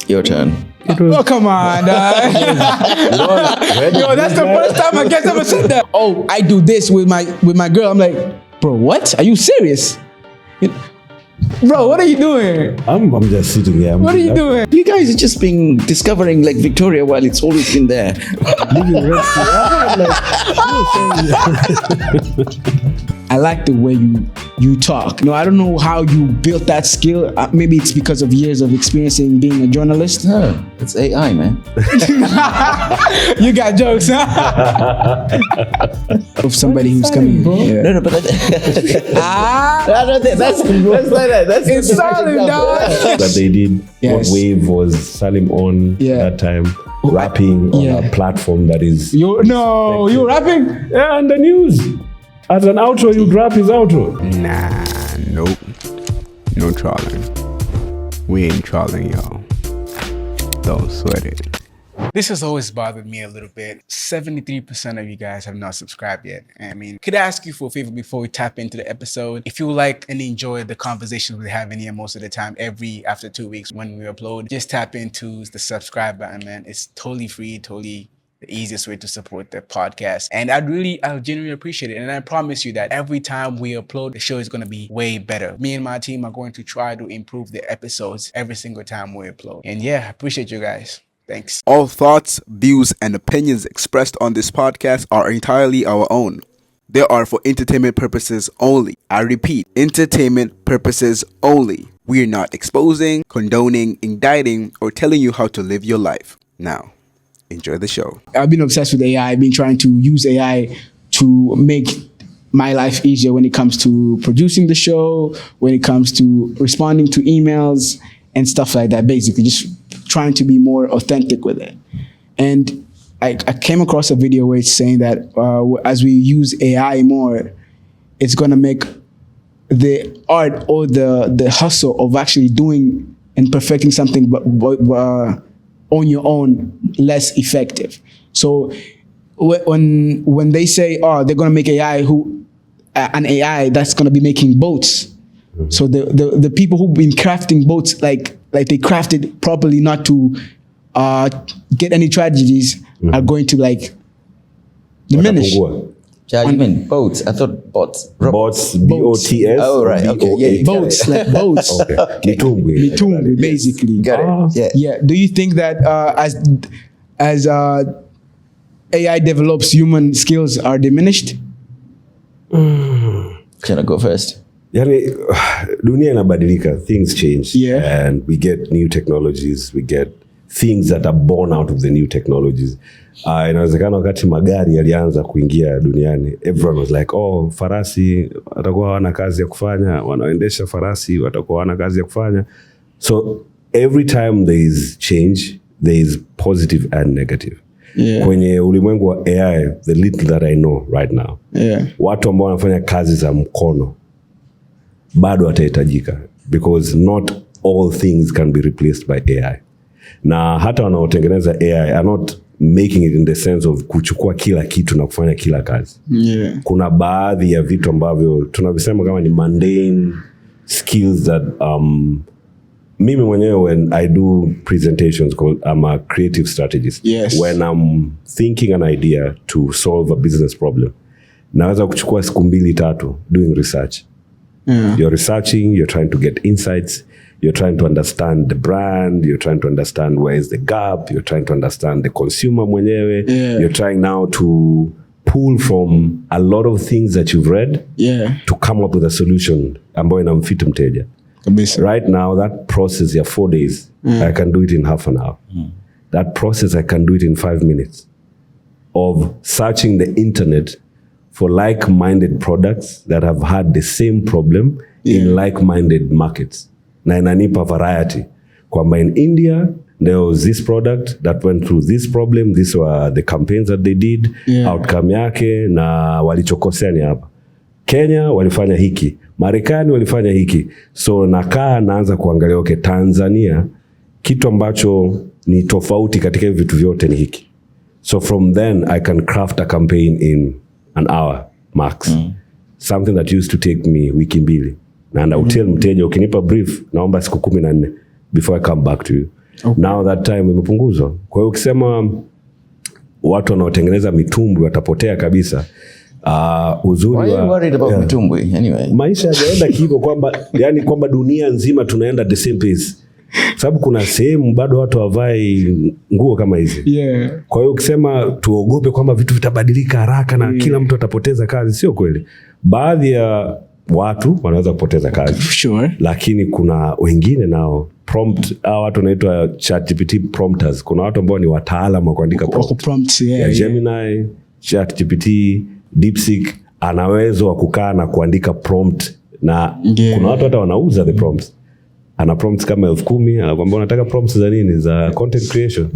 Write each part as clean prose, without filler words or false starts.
Your turn. Oh, come on, dog. Yo, that's the first time I guess ever said that. Oh, I do this with my girl. I'm like, bro, what? Are you serious? Bro, what are you doing? I'm just sitting here. What are you doing? You guys are just discovering like Victoria while it's always been there. I like the way you talk. No, I don't know how you built that skill. Maybe it's because of years of experience in being a journalist. No, it's AI, man. You got jokes, huh? Of somebody who's coming. Yeah. No, but that's like that. That's it's Salim, dog. That they did. Yes. What wave was Salim on that time? Rapping on a platform that is. You rapping? Yeah, on the news. As an outro, you'd rap his outro. Nah, nope. No trolling. We ain't trolling, y'all. Don't sweat it. This has always bothered me a little bit. 73% of you guys have not subscribed yet. I mean, could I ask you for a favor before we tap into the episode? If you like and enjoy the conversations we have in here most of the time, after 2 weeks when we upload, just tap into the subscribe button, man. It's totally free, totally the easiest way to support the podcast. And I genuinely appreciate it. And I promise you that every time we upload, the show is going to be way better. Me and my team are going to try to improve the episodes every single time we upload. And yeah, I appreciate you guys. Thanks. All thoughts, views, and opinions expressed on this podcast are entirely our own. They are for entertainment purposes only. I repeat, entertainment purposes only. We are not exposing, condoning, indicting, or telling you how to live your life. Now, enjoy the show. I've been obsessed with AI. I've been trying to use AI to make my life easier when it comes to producing the show, when it comes to responding to emails and stuff like that. Basically, just trying to be more authentic with it. And I came across a video where it's saying that as we use AI more, it's going to make the art or the hustle of actually doing and perfecting something on your own less effective. So when they say, oh, they're going to make an AI that's going to be making boats. Mm-hmm. So the people who've been crafting boats, like they crafted properly not to get any tragedies, are going to like diminish. You mean boats? I thought bots. Bots, B-O-T-S. Oh, right. Okay. Yeah, boats, like boats. Okay. Mitumbi, basically. Got it. Yeah. Do you think that as AI develops, human skills are diminished? Can I go first? Yani, dunia inabadilika, things change. Yeah. And we get new technologies, we get things that are born out of the new technologies. Inawezekana wakati magari yalianza kuingia duniani, everyone was like, oh, farasi watakuwa hawana kazi ya kufanya, wanaoendesha farasi watakuwa hawana kazi ya kufanya. So every time there is change, there is positive and negative. Yeah. Kwenye ulimwengu wa AI, the little that I know right now, watu ambao wanafanya kazi za mkono bado watahitajika, because not all things can be replaced by AI. Na hata wanaotengeneza AI are not making it in the sense of kuchukua kila kitu na kufanya kila kazi. Yeah. Kuna baadhi ya vitu ambavyo tunavisema kama ni mundane skills that mimi mwenyewe when I do presentations, I'm a creative strategist. Yes. When I'm thinking an idea to solve a business problem, naweza kuchukua siku 2-3 doing research. Yeah. You're researching, you're trying to get insights, you're trying to understand the brand, you're trying to understand where is the gap, you're trying to understand the consumer mwenyewe. Yeah. You're trying now to pull from a lot of things that you've read to come up with a solution ambayo inamfit mteja. Right now, that process, 4 days, I can do it in half an hour. That process, I can do it in 5 minutes of searching the internet for like-minded products that have had the same problem in like-minded markets. Na inanipa variety. Kwamba in India, there was this product that went through this problem. These were the campaigns that they did. Outcome yake na walichokosea ni hapa. Kenya walifanya hiki. Marekani walifanya hiki. So naanza kuangalia, okay, Tanzania, kitu ambacho ni tofauti katika vitu vyote ni hiki. So from then, I can craft a campaign in an hour max. Something that used to take me wiki 2. And I will tell mteja, ukinipa brief, naomba siku 14 before I come back to you. Okay. Now that time imepunguzwa. Kwa hiyo ukisema watu wanaotengeneza mitumbwi watapotea kabisa. Uzuri Why are you worried about mitumbwi anyway? Maisha yaenda hivyo kwamba yani kwamba dunia nzima tunaenda the same pace. Sababu kuna sehemu bado watu wavai nguo kama hizi. Yeah. Kwa hiyo ukisema tuogope kwamba vitu vitabadilika haraka na kila mtu atapoteza kazi, sio kweli. Baadhi ya watu wanaweza kupoteza kazi. Sure. Lakini kuna wengine nao watu wanaitwa ChatGPT prompters. Kuna watu ambao ni wataalamu wa kuandika prompts. Gemini, ChatGPT, DeepSeek ana uwezo wa kukaa na kuandika prompt na kuna watu hata wanauza the prompts. Ana prompts kama 10,000, anakuambia unataka prompts za nini? Za content creation.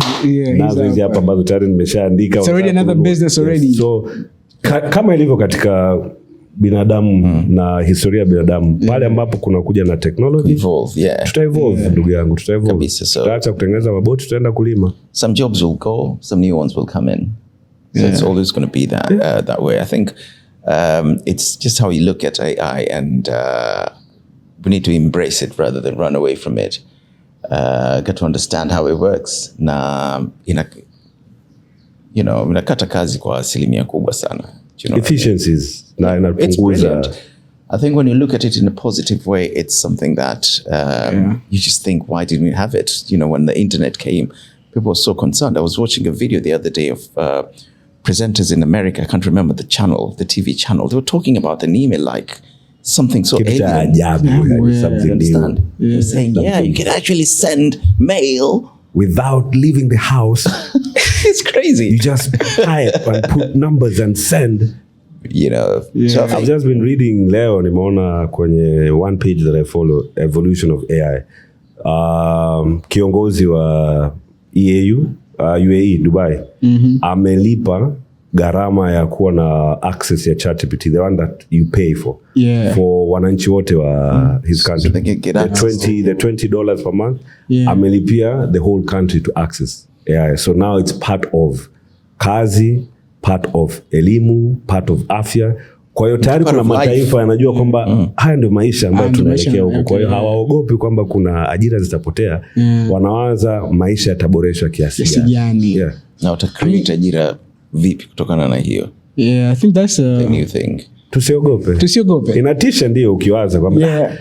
Nazo hizi hapa ambazo tayari nimeshaandika. It's already another business already. Yes. So kama ilivyo katika binadamu na historia ya binadamu, pale ambapo kuna kuja na technology, tuta-evolve ndugu yangu, tuta-evolve. Tutaacha kutengeneza maboti, tutaenda kulima. Some jobs will go, some new ones will come in. So it's always going to be that way. I think it's just how you look at AI, and we need to embrace it rather than run away from it. Get to understand how it works. Na inakata kazi kwa asilimia kubwa sana. Efficiencies na inapunguza. I think when you look at it in a positive way, it's something that you just think, why didn't we have it? When the internet came, people were so concerned. I was watching a video the other day of presenters in America. I can't remember the channel, the TV channel. They were talking about an email like something so alien. Something new. They're saying, you can actually send mail without leaving the house. It's crazy. You just type and put numbers and send. So I've just been reading leo, nimeona kwenye one page that I follow, Evolution of AI. Kiongozi wa UAE, Dubai, amelipa gharama ya kuwa na access ya ChatGPT, the one that you pay for wananchi wote wa his country. So they can get the $20 per month. Amelipia the whole country to access AI. So now it's part of kazi, part of elimu, part of afya. Kwa hiyo tayari kuna mataifa yanajua kwamba haya ndio maisha ambayo tunaelekea huko. Kwa hiyo hawaogopi kwamba kuna ajira zitapotea. Wanawaza maisha yataboreshwa kiasi gani. Na utacreate ajira vipi kutokana na hiyo? I think that's the new thing. Tusiogope. Inatisha ndio ukiwaza kwamba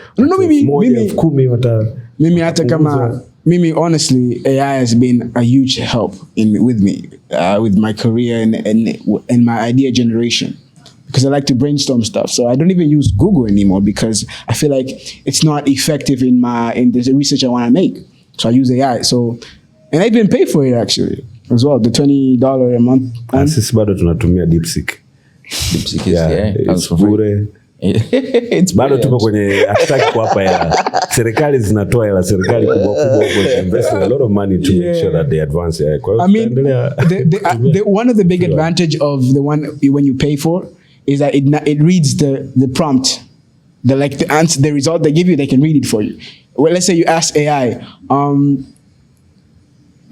mimi hata kama mimi honestly AI has been a huge help with me with my career and my idea generation, because I like to brainstorm stuff. So I don't even use Google anymore because I feel like it's not effective in the research I want to make. So I use AI. And I even pay for it actually as well, the $20 a month. Sisi bado tunatumia DeepSeek. It's bure. It's bado tuko kwenye hataki kuwapa hela. Serikali zinatoa hela, serikali kubwa invest a lot of money to make sure that they advance. I mean, one of the big advantage of the one when you pay for is that it reads the prompt, the answer, the result they give you, they can read it for you. Well, let's say you ask AI,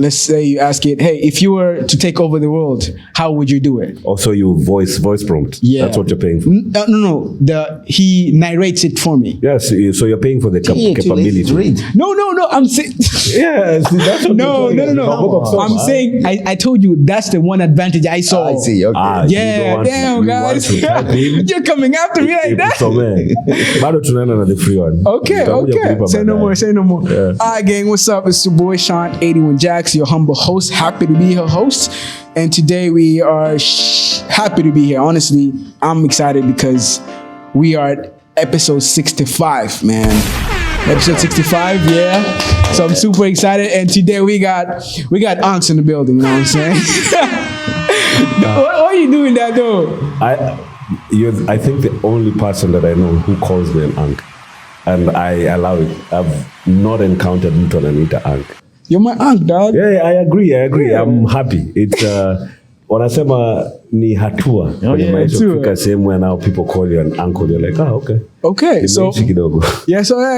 let's say you ask it, hey, if you were to take over the world, how would you do it? Also, you voice prompt. Yeah. That's what you're paying for. No. He narrates it for me. Yes, so you're paying for the capability. No. I'm saying. Yes, that's what no. I'm saying. I told you that's the one advantage I saw. I see. Okay. Damn, guys, you're coming after me like that. Bado tunaenda na the free one. Okay. Say no more. Yeah. All right, gang. What's up? It's your boy Sean 81 Jacks, your humble host. Happy to be your host. And today we are happy to be here. Honestly, I'm excited because we are at episode 65, man. Episode 65, yeah. So I'm super excited. And today we got Unks in the building, you know what I'm saying? What are you doing that though? I think the only person that I know who calls me an Unk. And I allow it. I've not encountered mtu ananiita Unk. You're my Unk, dog. Yeah, I agree. Yeah. I'm happy. It's wanasema ni hatua kwenye maisha kufika sehemu where now people call you an uncle. You're like, okay. So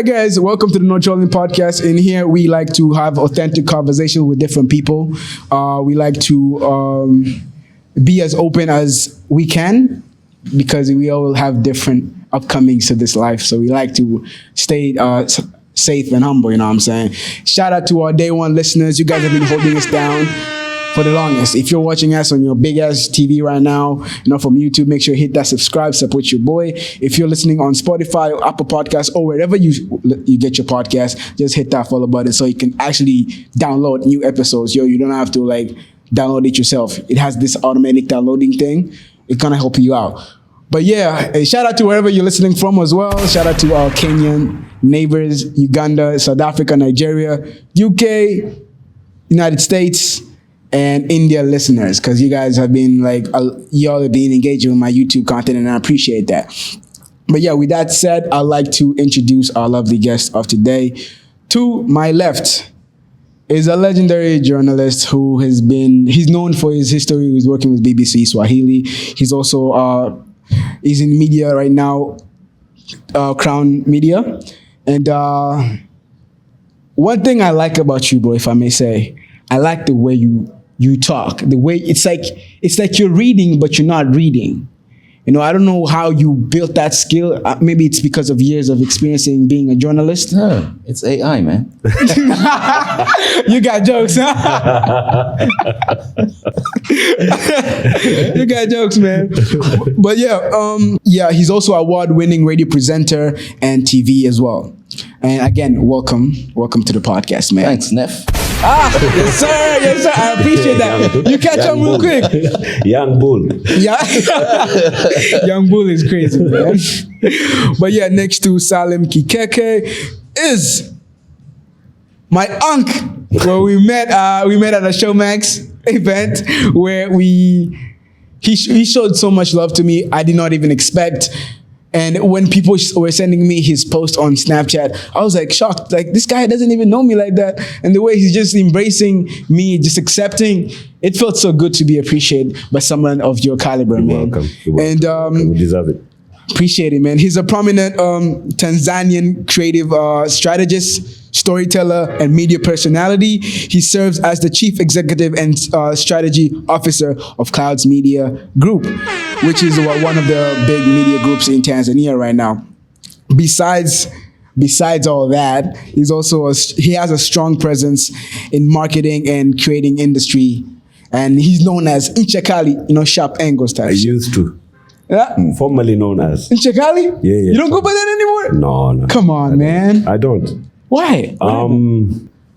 guys, welcome to the No Trolling Podcast. In here, we like to have authentic conversations with different people. We like to be as open as we can because we all have different upcomings to this life. So we like to stay safe and humble, you know what I'm saying? Shout out to our day one listeners. You guys have been holding us down for the longest. If you're watching us on your big ass TV right now, from YouTube, make sure you hit that subscribe, support your boy. If you're listening on Spotify or Apple Podcasts or wherever you get your podcast, just hit that follow button so you can actually download new episodes. You don't have to download it yourself. It has this automatic downloading thing. It kind of help you out. But yeah, shout out to wherever you're listening from as well. Shout out to our Kenyan neighbors, Uganda, South Africa, Nigeria, UK, United States, and India listeners, because you guys have been y'all have been engaging with my YouTube content, and I appreciate that. But yeah, with that said, I'd like to introduce our lovely guest of today. To my left is a legendary journalist who he's known for his history. He's working with BBC Swahili. He's also he's in media right now, Crown Media. And one thing I like about you, bro, if I may say, I like the way you talk. The way it's like you're reading, but you're not reading. I don't know how you built that skill. Maybe it's because of years of experiencing being a journalist. No, it's AI, man. You got jokes, huh? You got jokes, man. But yeah, he's also award-winning radio presenter and TV as well. And again, welcome to the podcast, man. Thanks, Neff. Yes sir, I appreciate that. You catch on real quick. Young bull. Yeah. Young bull is crazy, man. But yeah, next to Salim Kikeke is my uncle, where we met at a Showmax event where he showed so much love to me I did not even expect. And when people were sending me his post on Snapchat, I was shocked. This guy doesn't even know me like that. And the way he's just embracing me, just accepting, it felt so good to be appreciated by someone of your caliber, man. Welcome. And you deserve it. Appreciate it, man. He's a prominent Tanzanian creative strategist, storyteller, and media personality. He serves as the chief executive and strategy officer of Clouds Media Group, which is one of the big media groups in Tanzania right now. Besides all that, he has a strong presence in marketing and creating industry, and he's known as Nchakalih, sharp angles type. I used to. Yeah. Formerly known as Nchakalih? Yeah. You don't go by that anymore? No. Come on, man. I don't. Why?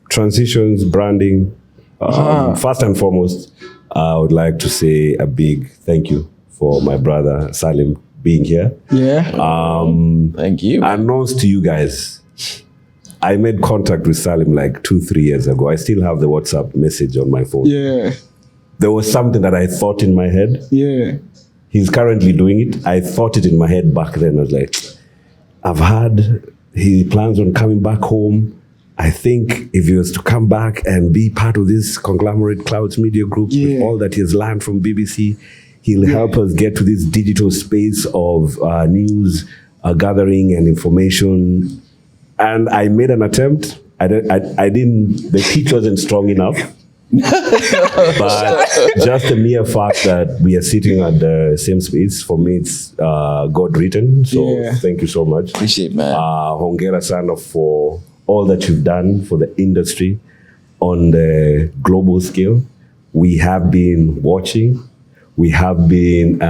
Transitions, branding. First and foremost, I would like to say a big thank you for my brother Salim being here. Yeah. Thank you. Unknowns to you guys, I made contact with Salim 2-3 years ago. I still have the WhatsApp message on my phone. Yeah. There was something that I thought in my head. Yeah. He's currently doing it. I thought it in my head back then. I was I've heard he plans on coming back home. I think if he was to come back and be part of this conglomerate Clouds Media Group, with all that he has learned from BBC, he'll help us get to this digital space of news gathering and information. And I made an attempt. I didn't. The pitch wasn't strong enough. But just the mere fact that we are sitting at the same space, for me, it's God written. So thank you so much. Appreciate it, man. Hongera sana for all that you've done for the industry on the global scale. We have been watching. We have been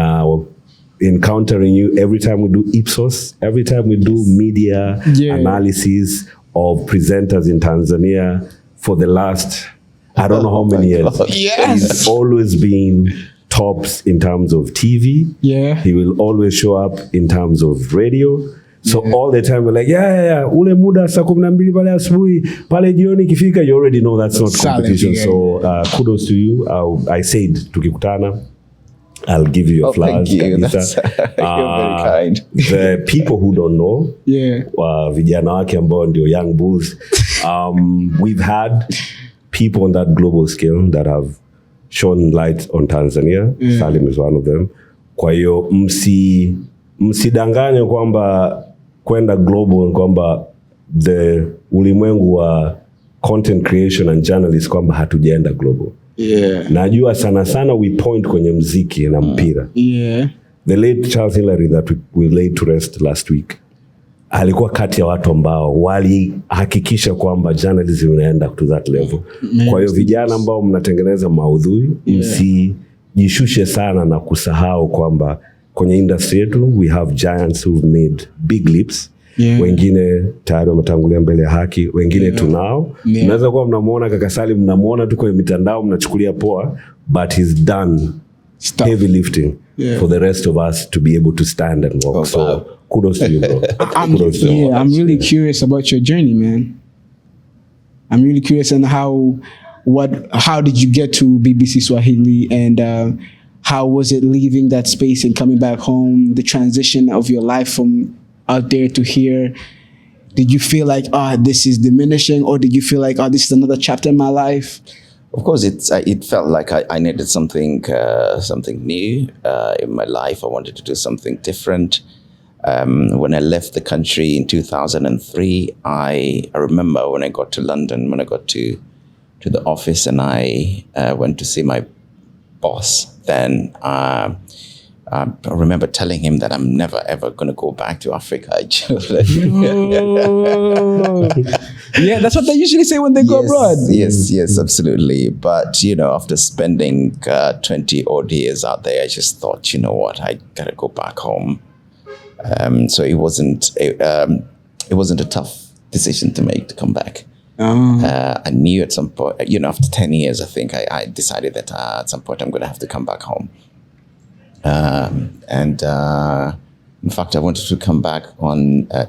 encountering you every time we do Ipsos, every time we do media analysis of presenters in Tanzania for the last, I don't know how many years. Yes. He's always been tops in terms of TV. Yeah. He will always show up in terms of radio. So all the time we're like, ule muda saa 12 pale asubuhi, pale jioni kifika, you already know that's not competition. So kudos to you. I said tukikutana, I'll give you your flowers. Thank you. You're very kind. The people who don't know, vijana wake ambao ndio young bulls, we've had people on that global scale that have shone light on Tanzania. Salim is one of them. Kwa hiyo msidanganye kwamba kwenda global kwamba the ulimwengu wa content creation and journalists kwamba hatujaenda global. Najua sana we point kwenye mziki na mpira. The late Charles Hillary that we laid to rest last week alikuwa kati ya watu ambao walihakikisha kwamba journalism inaenda to that level. Kwa hiyo vijana ambao mnatengeneza maudhui, msijishushe sana na kusahau kwamba kwenye industry yetu we have giants who've made big leaps. Wengine tayari wametangulia mbele ya haki, wengine tunao. Mnaweza kuwa mnamuona kaka Salim, mnamuona tu kwenye mitandao mnachukulia poa, but he's done heavy lifting for the rest of us to be able to stand and walk. So kudos to you, bro. I'm really curious about your journey, man. I'm really curious on how did you get to BBC Swahili, and how was it leaving that space and coming back home, the transition of your life from out there to here? Did you feel like, this is diminishing, or did you feel like, this is another chapter in my life? Of course, it felt like I needed something new in my life. I wanted to do something different. When I left the country in 2003, I remember when I got to London, when I got to the office, and I went to see my boss. Then I remember telling him that I'm never ever going to go back to Africa. Yeah, that's what they usually say when they go abroad. Yes, absolutely. But after spending 20 odd years out there, I just thought, you know what, I gotta go back home. So it wasn't a tough decision to make to come back. I knew at some point, after 10 years, I think I decided that at some point I'm going to have to come back home. In fact, I wanted to come back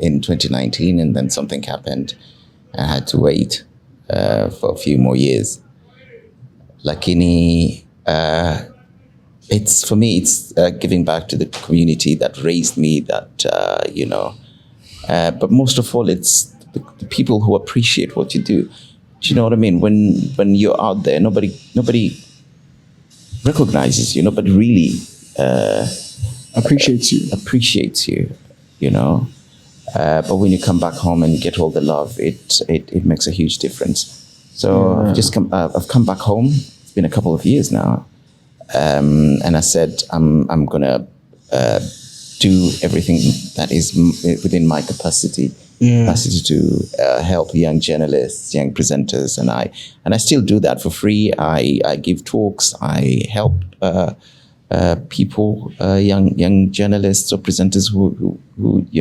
in 2019, and then something happened. I had to wait for a few more years. Lakini, for me, it's giving back to the community that raised me, but most of all, it's the people who appreciate what you do. Do you know what I mean? When you're out there, nobody recognizes you. Nobody really appreciates you. But when you come back home and you get all the love, it makes a huge difference. So I've come back home. It's been a couple of years now, and I said I'm gonna do everything that is within my capacity to help young journalists, young presenters, and I still do that for free. I give talks. I help people, young journalists or presenters who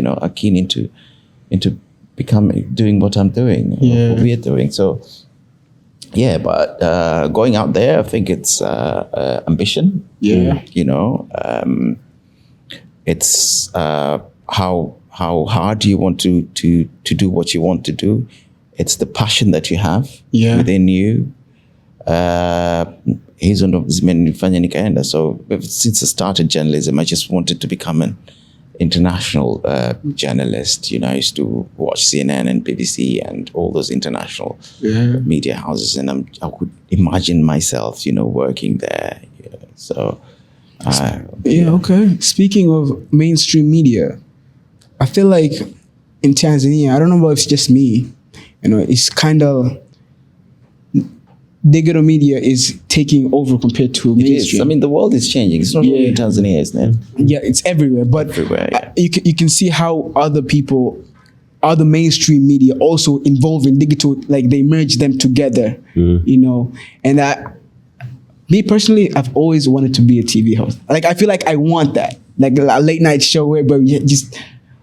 are keen into doing what I'm doing, what we are doing. So but going out there, I think it's ambition. It's how hard do you want to do what you want to do. It's the passion that you have within you. So since I started journalism, I just wanted to become an international journalist. I used to watch CNN and BBC and all those international media houses, and I could imagine myself, working there. So, okay. Speaking of mainstream media, I feel like in Tanzania, I don't know if it's just me, it's kind of digital media is taking over compared to mainstream. I mean, the world is changing. It's not only in Tanzania, isn't it? Yeah, it's everywhere. But you can see how other mainstream media also involve in digital, like they merge them together, And me personally, I've always wanted to be a TV host. Like, I feel like I want that. Like a late night show where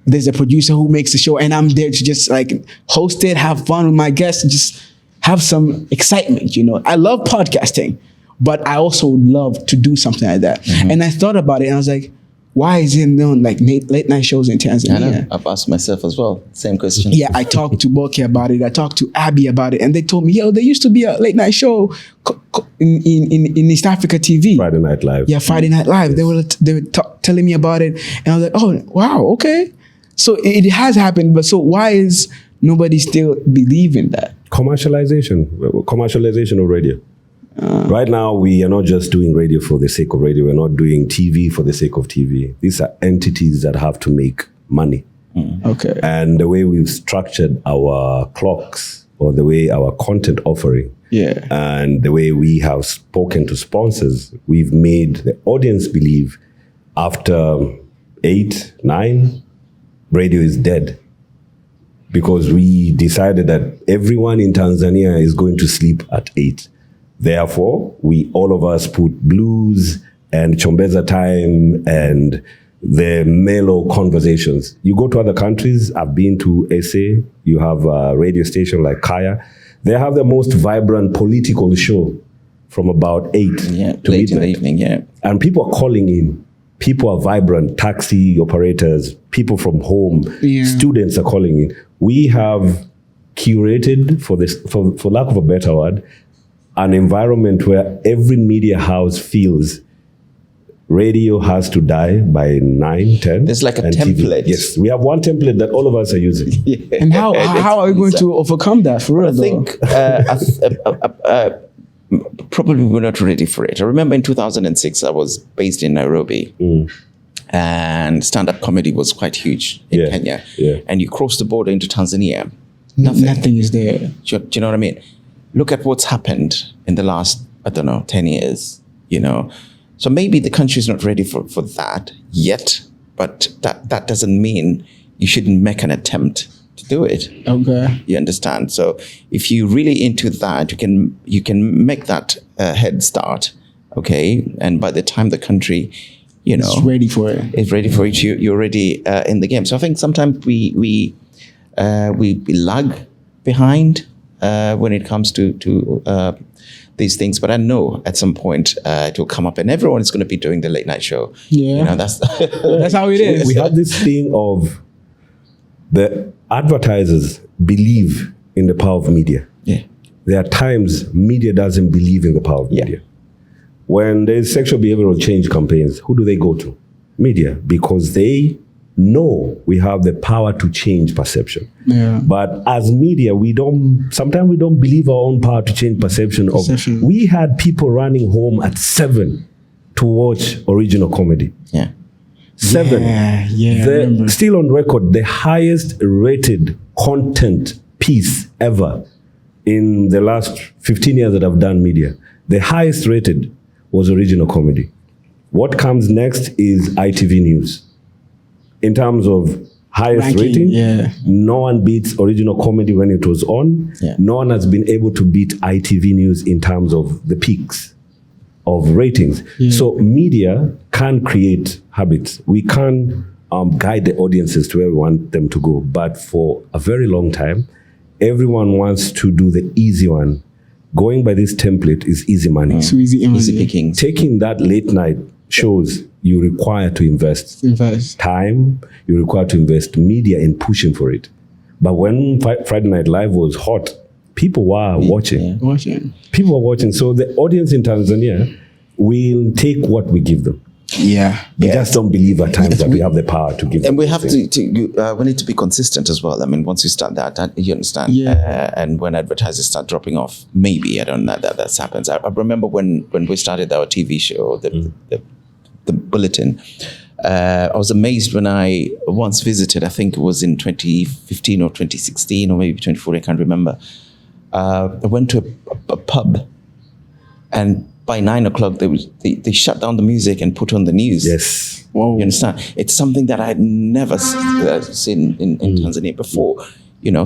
there's a producer who makes the show and I'm there to just like host it, have fun with my guests, just have some excitement, I love podcasting, but I also would love to do something like that. And I thought about it and I was like, why is it known like late night shows in Tanzania? I know. I've asked myself as well, same question. Yeah, I talked to Boke about it. I talked to Abby about it. And they told me, there used to be a late night show in East Africa TV. Friday Night Live. Yeah, Friday Night Live. Yes. They were telling me about it. And I was like, oh, wow, okay. So it has happened. But so why is nobody still believing that? Commercialization of radio. Right now, we are not just doing radio for the sake of radio. We're not doing TV for the sake of TV. These are entities that have to make money. Okay. And the way we've structured our clocks, or the way our content offering, and the way we have spoken to sponsors, we've made the audience believe after 8, 9, radio is dead. because we decided that everyone in Tanzania is going to sleep at 8. Therefore, all of us put blues and chombeza time and the mellow conversations. You go to other countries, I've been to SA, you have a radio station like Kaya. They have the most vibrant political show from about 8 to late in the evening, And people are calling in. People are vibrant, taxi operators, people from home, students are calling in. We have curated, for lack of a better word, an environment where every media house feels radio has to die by 9, 10. There's like a template. TV. Yes, we have one template that all of us are using. And how are we going to overcome that for real? I think probably we're not ready for it. I remember in 2006, I was based in Nairobi, and stand-up comedy was quite huge in Kenya. And you cross the border into Tanzania, nothing is there. Do you know what I mean? Look at what's happened in the last, 10 years, So maybe the country is not ready for that yet, but that doesn't mean you shouldn't make an attempt to do it. Okay. You understand? So if you're really into that, you can make that head start, okay? And by the time the country, it's ready for it. It's ready for it. You're already in the game. So I think sometimes we lag behind when it comes to these things, but I know at some point it will come up, and everyone is going to be doing the late night show. Yeah, that's that's how it is. We have this thing of the advertisers believe in the power of media. Yeah, there are times media doesn't believe in the power of media. When there's sexual behavioral change campaigns, who do they go to? Media, because they know we have the power to change perception. Yeah. But as media, sometimes we don't believe our own power to change perception. We had people running home at 7 to watch original comedy. Yeah. 7. Yeah. Still on record, the highest rated content piece ever in the last 15 years that I've done media. The highest rated was original comedy. What comes next is ITV News. In terms of highest rating, no one beats original comedy when it was on. Yeah. No one has been able to beat ITV News in terms of the peaks of ratings. Yeah. So media can create habits. We can guide the audiences to where we want them to go. But for a very long time, everyone wants to do the easy one. Going by this template is easy money. So easy pickings. Taking that late night shows, you require to invest time, you require to invest media in pushing for it. But when Friday Night Live was hot, people were watching. People were watching. So the audience in Tanzania will take what we give them. Yeah. They just don't believe at times that we have the power to give them. And we have we need to be consistent as well. I mean, once you start that you understand. Yeah. And when advertisers start dropping off, maybe, I don't know, that happens. I remember when we started our TV show, the Bulletin, I was amazed when I once visited, I think it was in 2015 or 2016 or maybe 2014, I can't remember. I went to a pub, and by 9 o'clock, they shut down the music and put on the news. Yes. Whoa. You understand? It's something that I had never seen in Tanzania before.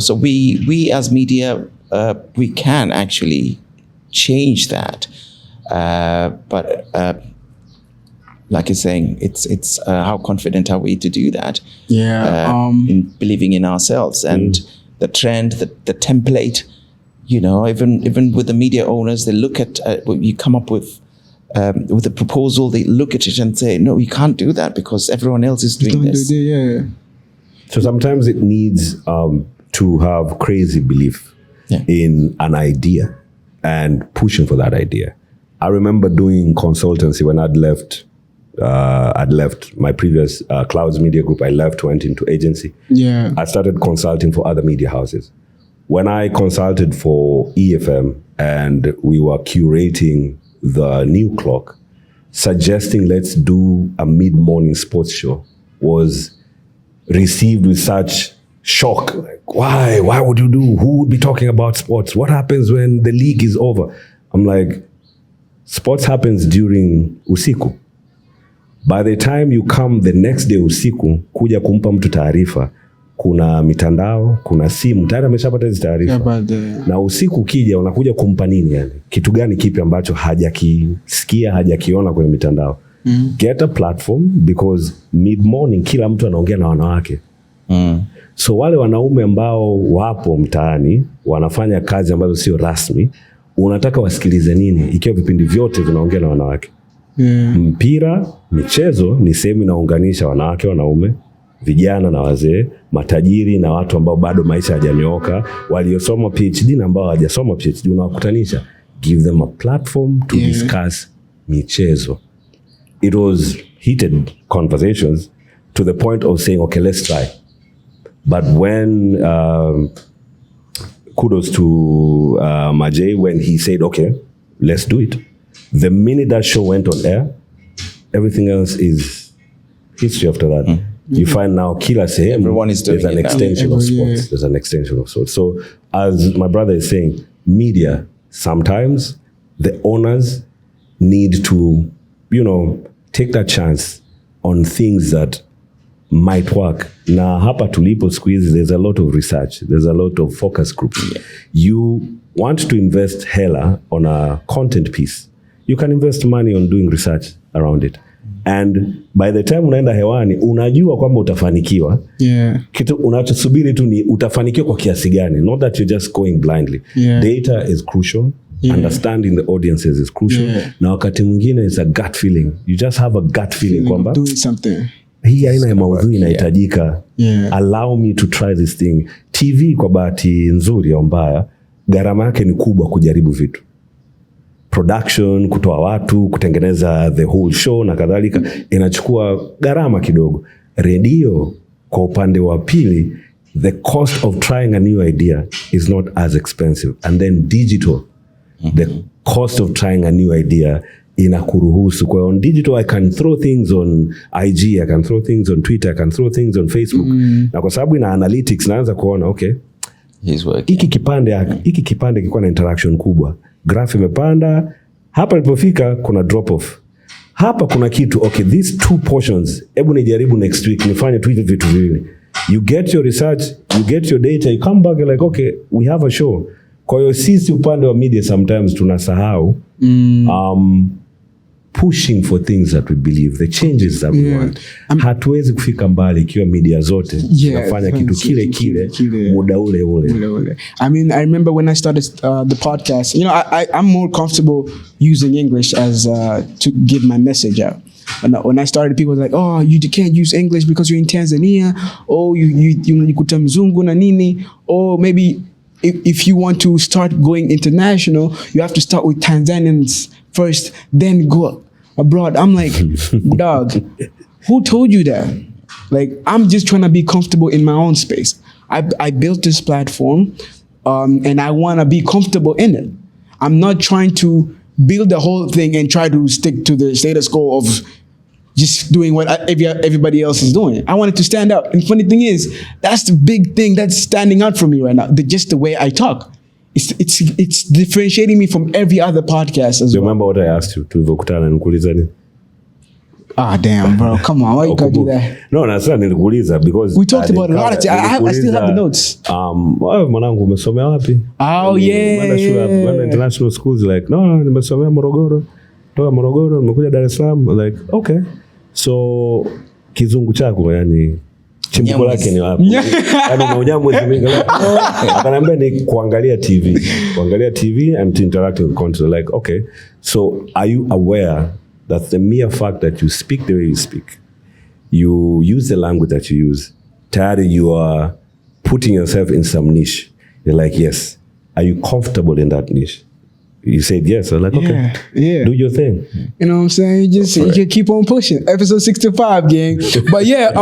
So we as media, we can actually change that. But like you're saying, it's how confident are we to do that? Yeah. In believing in ourselves and the trend, the template. Even with the media owners, they look at you come up with a proposal. They look at it and say, "No, you can't do that because everyone else is doing this." So sometimes it needs to have crazy belief in an idea and pushing for that idea. I remember doing consultancy when I'd left my previous Clouds Media Group. Went into agency. Yeah. I started consulting for other media houses. When I consulted for EFM and we were curating the new clock, suggesting let's do a mid-morning sports show was received with such shock. Like, why? Why would you do? Who would be talking about sports? What happens when the league is over? I'm like, sports happens during usiku. By the time you come the next day usiku, kuja kumpa mtu taarifa, kuna mitandao, kuna simu, tayari ameshapata hizo taarifa. Na usiku ukija unakuja kumpa nini yani? Kitu gani kipi ambacho hajakisikia, hajakiona kwenye mitandao? Get a platform, because mid morning kila mtu anaongea na wanawake. So wale wanaume ambao wapo mtaani wanafanya kazi ambazo sio rasmi, unataka wasikilize nini ikiwa vipindi vyote vinaongea na wanawake? Mpira, michezo ni sehemu inaunganisha wanawake, wanaume, vijana na wazee, matajiri na watu ambao bado maisha hajanyooka, waliosoma PhD na ambao hawajasoma PhD, unawakutanisha. Give them a platform to discuss michezo. It was heated conversations to the point of saying, okay, let's try. But when kudos to Majay when he said, okay, let's do it. The minute that show went on air, everything else is history after that. You find now killer say everyone is doing there's an extension of sports. There's an extension of sports. So as my brother is saying, media, sometimes the owners need to, take that chance on things that might work. Na hapa tulipo squeeze, there's a lot of research. There's a lot of focus groups. You want to invest hella on a content piece. You can invest money on doing research around it. And by the time unaenda hewani, unajua kwamba utafanikiwa. Kitu unachosubiri tu ni utafanikiwa kwa kiasi gani. Not that you're just going blindly. Data is crucial. Understanding the audiences is crucial. Na wakati mwingine is a gut feeling. You just have a gut feeling kwamba doing something. Hii aina ya maudhui inahitajika. Allow me to try this thing. TV kwa bahati nzuri au mbaya, gharama yake ni kubwa kujaribu vitu. Production, kutoa watu, kutengeneza the whole show na kadhalika, inachukua gharama kidogo. Radio kwa upande wa pili, the cost of trying a new idea is not as expensive. And then digital, the cost of trying a new idea inakuruhusu. Kwa on digital, I can throw things on IG, I can throw things on Twitter, I can throw things on Facebook. Na kwa sababu ina analytics, naanza kuona, okay, hiki kipande kikuwa na interaction kubwa. Graph imepanda, hapa ilipofika kuna drop off. Hapa kuna kitu, okay, these 2 portions, hebu nijaribu next week, nifanye tu vitu viwili. You get your research, you get your data, you come back, you're like, okay, we have a show. Kwa hiyo sisi upande wa media sometimes tunasahau pushing for things that we believe, the changes that we want. Hatuwezi kufika mbali ikiwa media zote tunafanya kitu kile muda ule. I mean, I remember when I started the podcast, I'm more comfortable using English as to give my message out. When I started, people were like, oh, you can't use English because you're in Tanzania. Oh, you kuta mzungu na nini. Oh, maybe if you want to start going international, you have to start with Tanzanians first, then go abroad. I'm like, dog, who told you that? Like, I'm just trying to be comfortable in my own space. I built this platform, and I want to be comfortable in it. I'm not trying to build the whole thing and try to stick to the status quo of just doing what everybody else is doing. I wanted to stand out. And funny thing is, that's the big thing that's standing out for me right now. Just the way I talk. It's differentiating me from every other podcast as well. Remember what I asked you tulivokutana nikuuliza nini? Ah, damn, bro. Come on. Why you gotta do that? No, nasema nilikuuliza because we talked about a lot of things. I still have the notes. Mwanangu umesomea wapi? Oh, yeah. Umeenda shule international schools, like, no, nimesomea Morogoro. Toka Morogoro nimekuja Dar es Salaam, like, okay. So kizungu chako yani chimbuko lake ni wapi? Yaani unaonya mwezi mingi. Akaniambia ni kuangalia TV and to interact with content. Like, okay, so are you aware that the mere fact that you speak the way you speak, you use the language that you use, tayari you are putting yourself in some niche. You're like, yes. Are you comfortable in that niche? You said yes. I was like, okay, do your thing. You know what I'm saying? You can keep on pushing. Episode 65, gang. But yeah,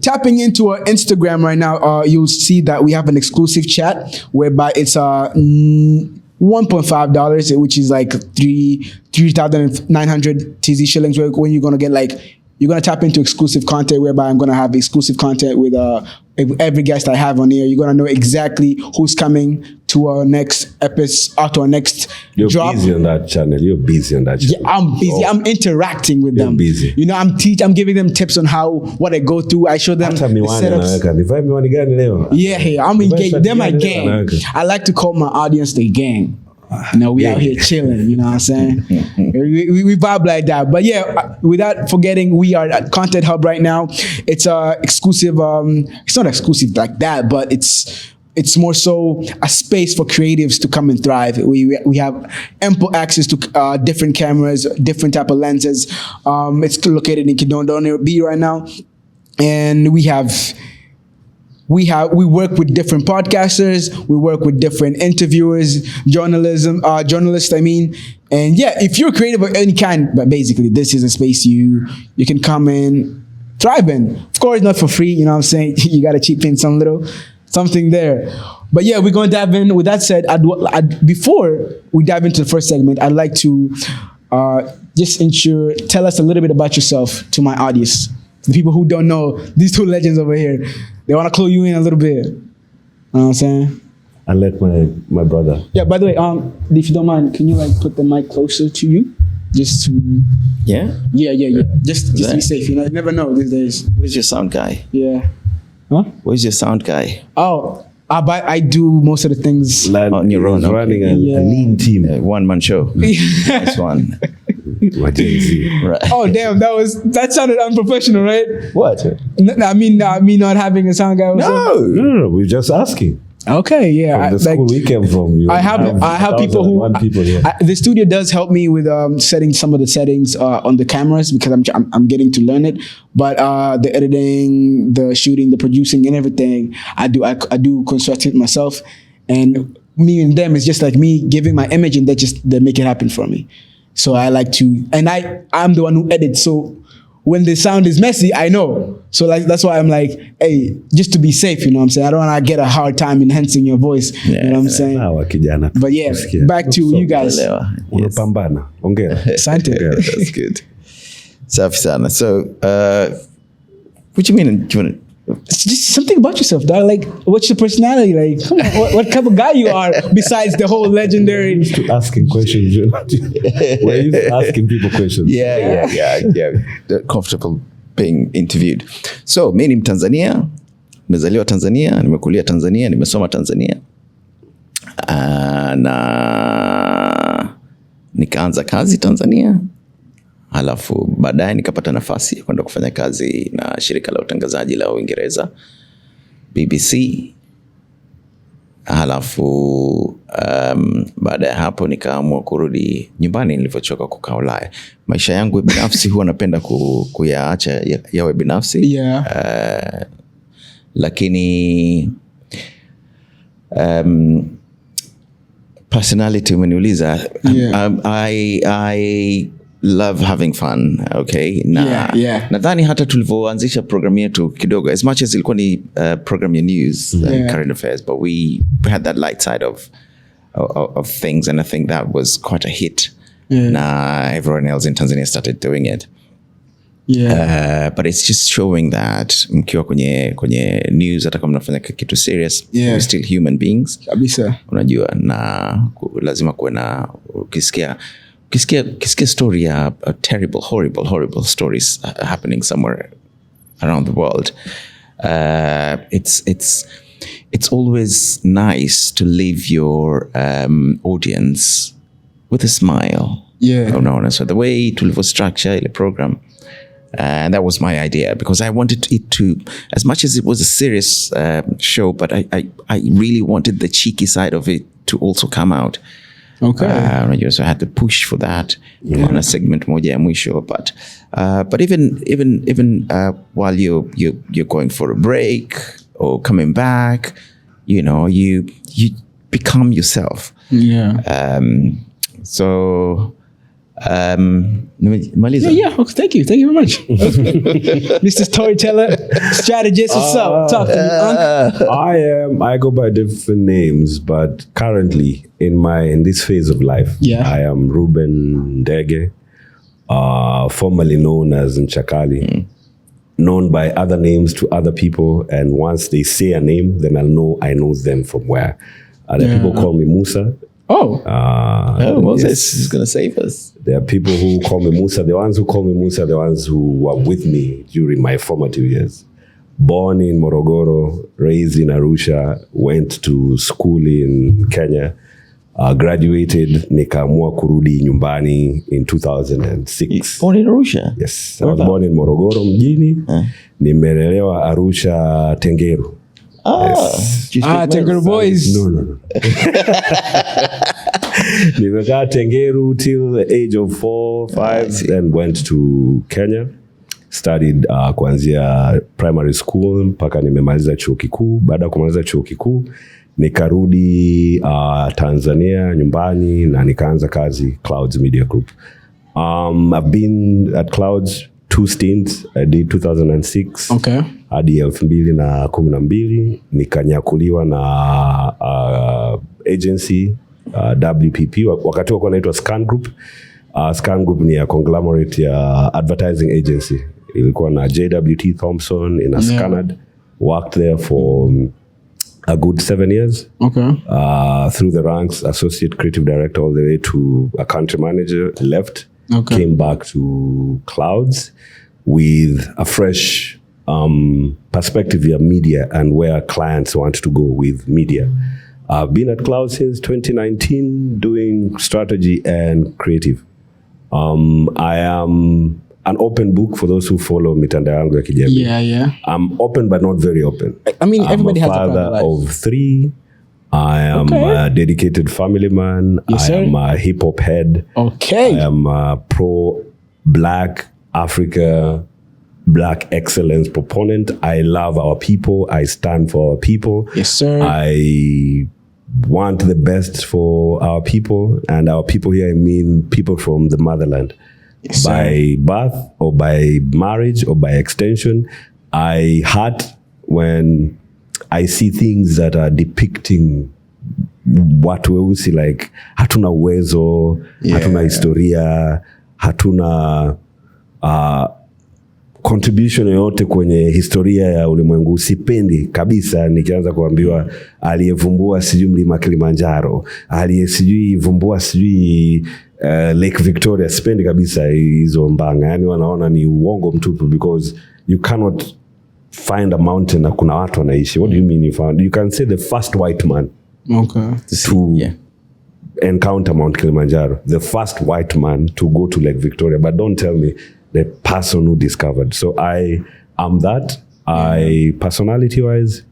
tapping into our Instagram right now, you'll see that we have an exclusive chat whereby it's $1.5, which is like 3,900 TZ shillings, when you're gonna get like you're gonna tap into exclusive content, whereby I'm gonna have exclusive content with every guest I have on here. You're gonna know exactly who's coming to our next episode, or to our next drop. You're busy on that channel. Yeah, I'm busy. I'm interacting with them. Busy. You know, I'm giving them tips on what I go through. I show them the setups. Yeah, I'm engaged. They're my gang. I like to call my audience the gang. You know, we out here chilling, you know what I'm saying? we vibe like that. But yeah, without forgetting, we are at Content Hub right now. It's exclusive, it's not exclusive like that, but it's more so a space for creatives to come and thrive. We have ample access to different cameras, different type of lenses. It's located in Kidondono B right now. And we work with different podcasters, we work with different interviewers, journalists, and yeah, if you're creative of any kind, but basically this is a space you can come in, thrive in. Of course, not for free, you know what I'm saying? You gotta chip in something there. But yeah, we're gonna dive in. With that said, before we dive into the first segment, I'd like to tell us a little bit about yourself to my audience. The people who don't know these two legends over here, they want to clue you in a little bit. You know what I'm saying? I let my brother. Yeah, by the way, if you don't mind, can you put the mic closer to you? Just to... Yeah? Yeah. Just be safe, you know? You never know these days. Where's your sound guy? Yeah. Huh? Where's your sound guy? Oh, I do most of the things on your own. Running a lean team. One-man show. Nice one. Right. Oh damn, that sounded unprofessional, right? What? I mean me not having a sound guy. No, we're just asking. Okay, yeah. From the school we came from. I have people who. The studio does help me with setting some of the settings on the cameras, because I'm getting to learn it. But the editing, the shooting, the producing, and everything, I do construct it myself. And me and them is just like me giving my image, and they make it happen for me. So I like to, and I'm the one who edits. So when the sound is messy, I know. So that's why I'm like, hey, just to be safe, you know what I'm saying? I don't want to get a hard time enhancing your voice. You know what I'm saying? But yeah, back to you guys. Yes. Asante. That's good. Safi sana. So, what do you mean? Do you want to... It's just something about yourself, dog. Like, what's your personality? Like, come on, what type of guy you are besides the whole legendary... We're used to asking questions. We're used to asking people questions. Yeah. They're comfortable being interviewed. So, mi ni Mtanzania, nimezaliwa Tanzania, nimekulia Tanzania, nimesoma Tanzania. Na nikaanza kazi Tanzania. Halafu baadaye nikapata nafasi ya kwenda kufanya kazi na shirika la utangazaji la Uingereza, BBC. Halafu baada ya hapo nikaamua kurudi nyumbani nilivyochoka kukaa Ulaya. Maisha yangu binafsi huwa napenda kuyaacha yawe binafsi. Yeah. Lakini personality umeniuliza. I love having fun, okay? Nadhani hata tulivyoanzisha program yetu kidogo, as much as ilikuwa ni program ya news and current affairs, but we had that light side of things, and I think that was quite a hit. Everyone else in Tanzania started doing it. But it's just showing that mkiwa kwenye news, hata kama mnafanya kitu serious, we're still human beings. Kabisa. Unajua, na lazima kuwe na ukisikia story a terrible, horrible stories happening somewhere around the world. It's always nice to leave your audience with a smile. So the way to structure the program, and that was my idea, because I wanted it to, as much as it was a serious show, but I really wanted the cheeky side of it to also come out. Okay. So I had to push for that on a segment moja ya mwisho, but even while you're going for a break or coming back, you know, you become yourself. So thank you very much. Mr. Storyteller, strategist, what's up? Talk to me. I go by different names, but currently in this phase of life, I am Reuben Ndege, formerly known as Nchakalih, known by other names to other people. And once they say a name, then I know them from where. There are people call me Musa. Moses yes. is going to save us. There are people who call me Musa. The ones who call me Musa are the ones who were with me during my formative years. Born in Morogoro, raised in Arusha, went to school in Kenya, graduated, nikaamua kurudi nyumbani in 2006. Born in Arusha? Yes, I was born in Morogoro mjini. Nimelelewa Arusha Tengeru. Yes. Tengeru boys. No. Nimekaa Tengeru till the age of 4, 5, then went to Kenya. Studied kuanzia primary school mpaka nimemaliza chuo kikuu. Baada ya kumaliza chuo kikuu nikarudi Tanzania nyumbani na nikaanza kazi Clouds Media Group. I've been at Clouds 2 stints. I did 2006 hadi 2012 nikanyakuliwa na agency WPP wakati wako naitwa Scan Group. Scan Group ni a conglomerate ya advertising agency. Ilikuwa na JWT Thompson in Ascanad. Worked there for a good 7 years. Through the ranks, associate creative director all the way to a country manager. Left, came back to Clouds with a fresh perspective of media and where clients want to go with media. I've been at Clouds since 2019 doing strategy and creative. I am an open book for those who follow mitandao yangu ya kijamii. Yeah. I'm open but not very open. I mean, everybody has a father life. of 3. I am a dedicated family man. Yes, I am a hip hop head. I am a pro-Black Africa, Black excellence proponent. I love our people. I stand for our people. Yes, sir. I want the best for our people. And our people here, I mean people from the motherland. Yes, by birth or by marriage or by extension. I hurt when I see things that are depicting watu weusi like hatuna uwezo, hatuna historia, hatuna contribution yoyote kwenye historia ya ulimwengu. Sipendi kabisa nikianza kuambiwa aliyevumbua sijui mlima Kilimanjaro, aliyesijui vumbua sijui Lake Victoria. Sipendi kabisa hizo mbanga. Yani wanaona ni uongo mtupu because you cannot find a mountain na kuna watu wanaishi. What do you mean you found? You can say the first white man to encounter Mount Kilimanjaro. The first white man to go to Lake Victoria. But don't tell me the person who discovered. So I am that. Personality-wise,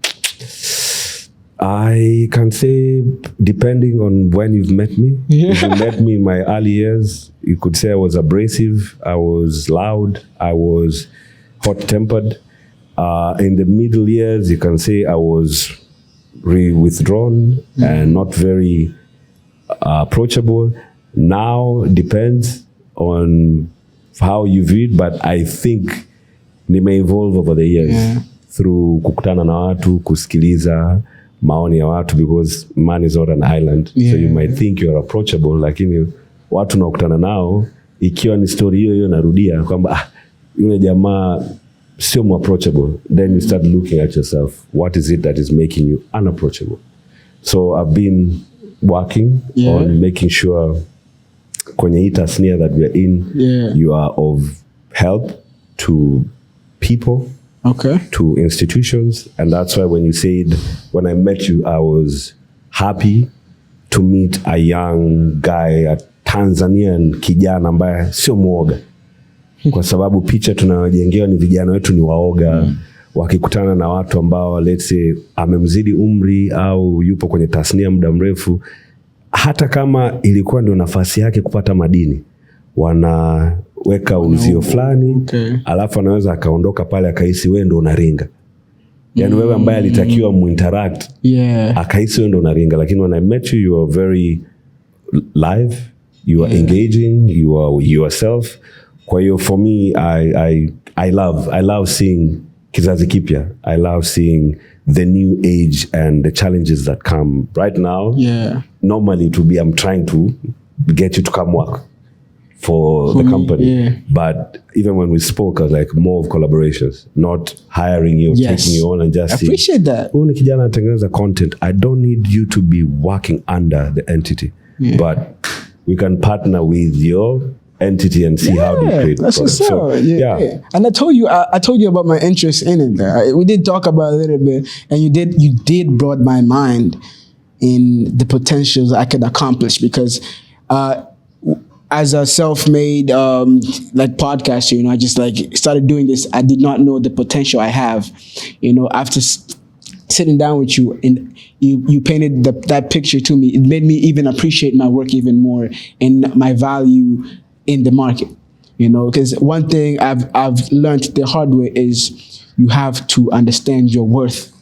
I can say, depending on when you've met me. If you met me in my early years, you could say I was abrasive, I was loud, I was hot-tempered. In the middle years, you can say I was withdrawn and not very approachable. Now, depends on how you view it, but I think nime evolve over the years through kukutana na watu, kusikiliza maoni ya watu, because man is not an island. So you might think you're approachable, lakini watu nakutana nao ikiwa ni story hiyo narudia kwamba yule jamaa sio approachable, then you start looking at yourself, what is it that is making you unapproachable? So I've been working on making sure kwenye hii tasnia that we are in, you are of help to people, to institutions. And that's why when you said, when I met you, I was happy to meet a young guy, a Tanzanian kijana ambaye sio mwoga. Kwa sababu picha tunayojengewa ni vijana wetu ni waoga. Wakikutana na watu ambao let's say amemzidi umri au yupo kwenye tasnia muda mrefu, hata kama ilikuwa ndio nafasi yake kupata madini, wanaweka uzio fulani, alafu anaweza akaondoka pale akahisi wewe ndio unaringa. Yani wewe ambaye alitakiwa muinteract, akahisi wewe ndio unaringa. Lakini when I met you, you are very live, you are engaging, you are yourself. Kwa hiyo for me, I love seeing kizazi kipya. I love seeing the new age and the challenges that come right now. Normally to be, I'm trying to get you to come work for the company. Yeah. But even when we spoke, I was like more of collaborations, not hiring you, taking you on and just I appreciate that. When kijana anatengeneza content, I don't need you to be working under the entity, but we can partner with your entity and see how they create. That's what's up. Yeah. And I told you about my interest in it. We did talk about it a little bit, and you did brought my mind in the potentials I could accomplish, because as a self-made like podcaster, you know, I just like started doing this. I did not know the potential I have, you know, after sitting down with you and you painted that picture to me. It made me even appreciate my work even more and my value in the market, you know, because one thing I've learned the hard way is you have to understand your worth.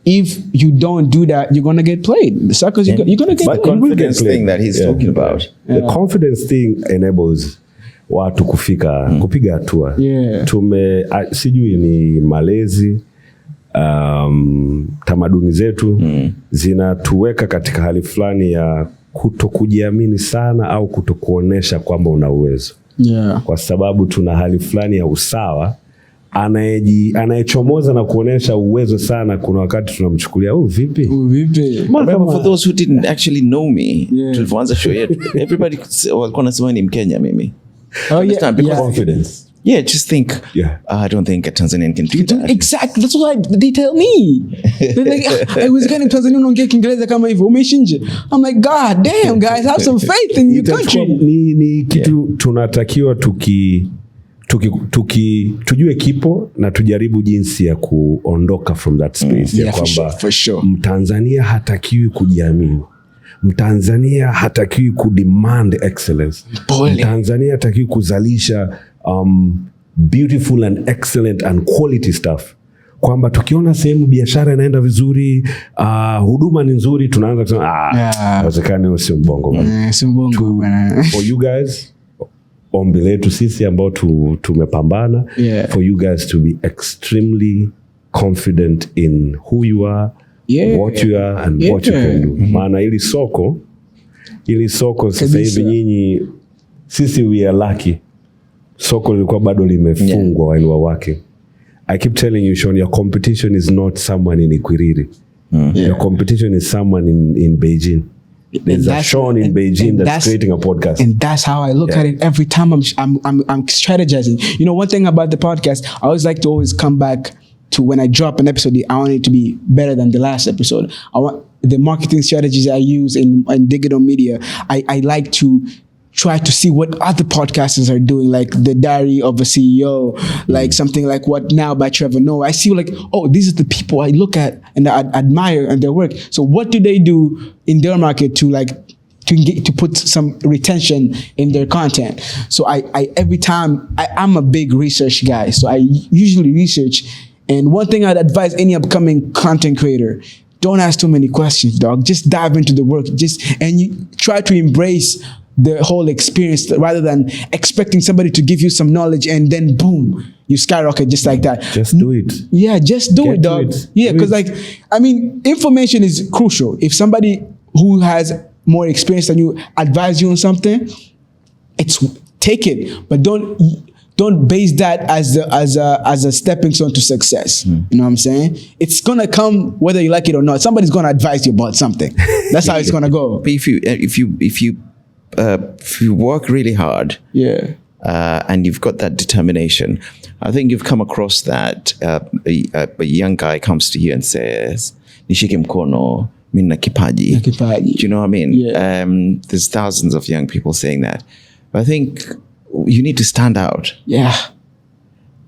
If you don't do that, you're gonna get played. The suckers, you're gonna get played. The confidence thing that he's talking about. The confidence thing enables watu kupiga hatua. Sijui ni malezi, tamaduni zetu zinatuweka katika hali fulani ya kutokujiamini sana au kutokuonesha kwamba una uwezo. Kwa sababu tuna hali fulani ya usawa. Anayechomoza na kuonesha uwezo sana, kuna wakati tunamchukulia vipi. For those who didn't actually know me, tulivyoanza show yetu, everybody walikuwa nasema ni Mkenya mimi. Confidence. Yeah, just think, I don't think a Tanzanian can do that. Exactly, that's what they tell me. They're like, I was getting Tanzanian ongea Kiingereza kama hivyo, umeshinje. I'm like, God damn, guys, have some faith in your country. Ni kitu tunatakiwa tujue kipo na tujaribu jinsi ya kuondoka from that space ya kwamba for sure. Mtanzania hatakiwi kujiamini. Mtanzania hatakiwi kudemand excellence. Mtanzania hatakiwi kuzalisha beautiful and excellent and quality stuff. Kwamba tukiona sehemu biashara inaenda vizuri, huduma ni nzuri, tunaanza kusema wazekani sio mbongo bwana. For you guys, ombi letu sisi ambao tumepambana, for you guys to be extremely confident in who you are, what you are and what you can do. Maana ili soko sasa hivi nyinyi, sisi we are lucky. Soko lilikuwa bado limefungwa while we are working. I keep telling you, Sean, your competition is not someone in Ikwiriri. Your competition is someone in Beijing. There's a Sean in Beijing that's creating a podcast. And that's how I look at it every time I'm strategizing. You know, one thing about the podcast, I always like to always come back to when I drop an episode, I want it to be better than the last episode. I want the marketing strategies I use in digital media. I like to try to see what other podcasters are doing, like The Diary of a CEO, like something like What Now by Trevor Noah. I see like, these are the people I look at and I admire and their work. So what do they do in their market to put some retention in their content? So I every time, I'm a big research guy. So I usually research. And one thing I'd advise any upcoming content creator, don't ask too many questions, dog. Just dive into the work. And you try to embrace the whole experience rather than expecting somebody to give you some knowledge and then boom, you skyrocket just like that. Just do it. Yeah, just do it, dog. Yeah, because information is crucial. If somebody who has more experience than you advise you on something, take it, but don't base that as a stepping stone to success. You know what I'm saying? It's gonna come whether you like it or not. Somebody's gonna advise you about something. That's how it's gonna go. But if you work really hard, and you've got that determination, I think you've come across that. A young guy comes to you and says, "Nishike mkono, mimi na kipaji." Do you know what I mean? Yeah. There's thousands of young people saying that. But I think you need to stand out. Yeah.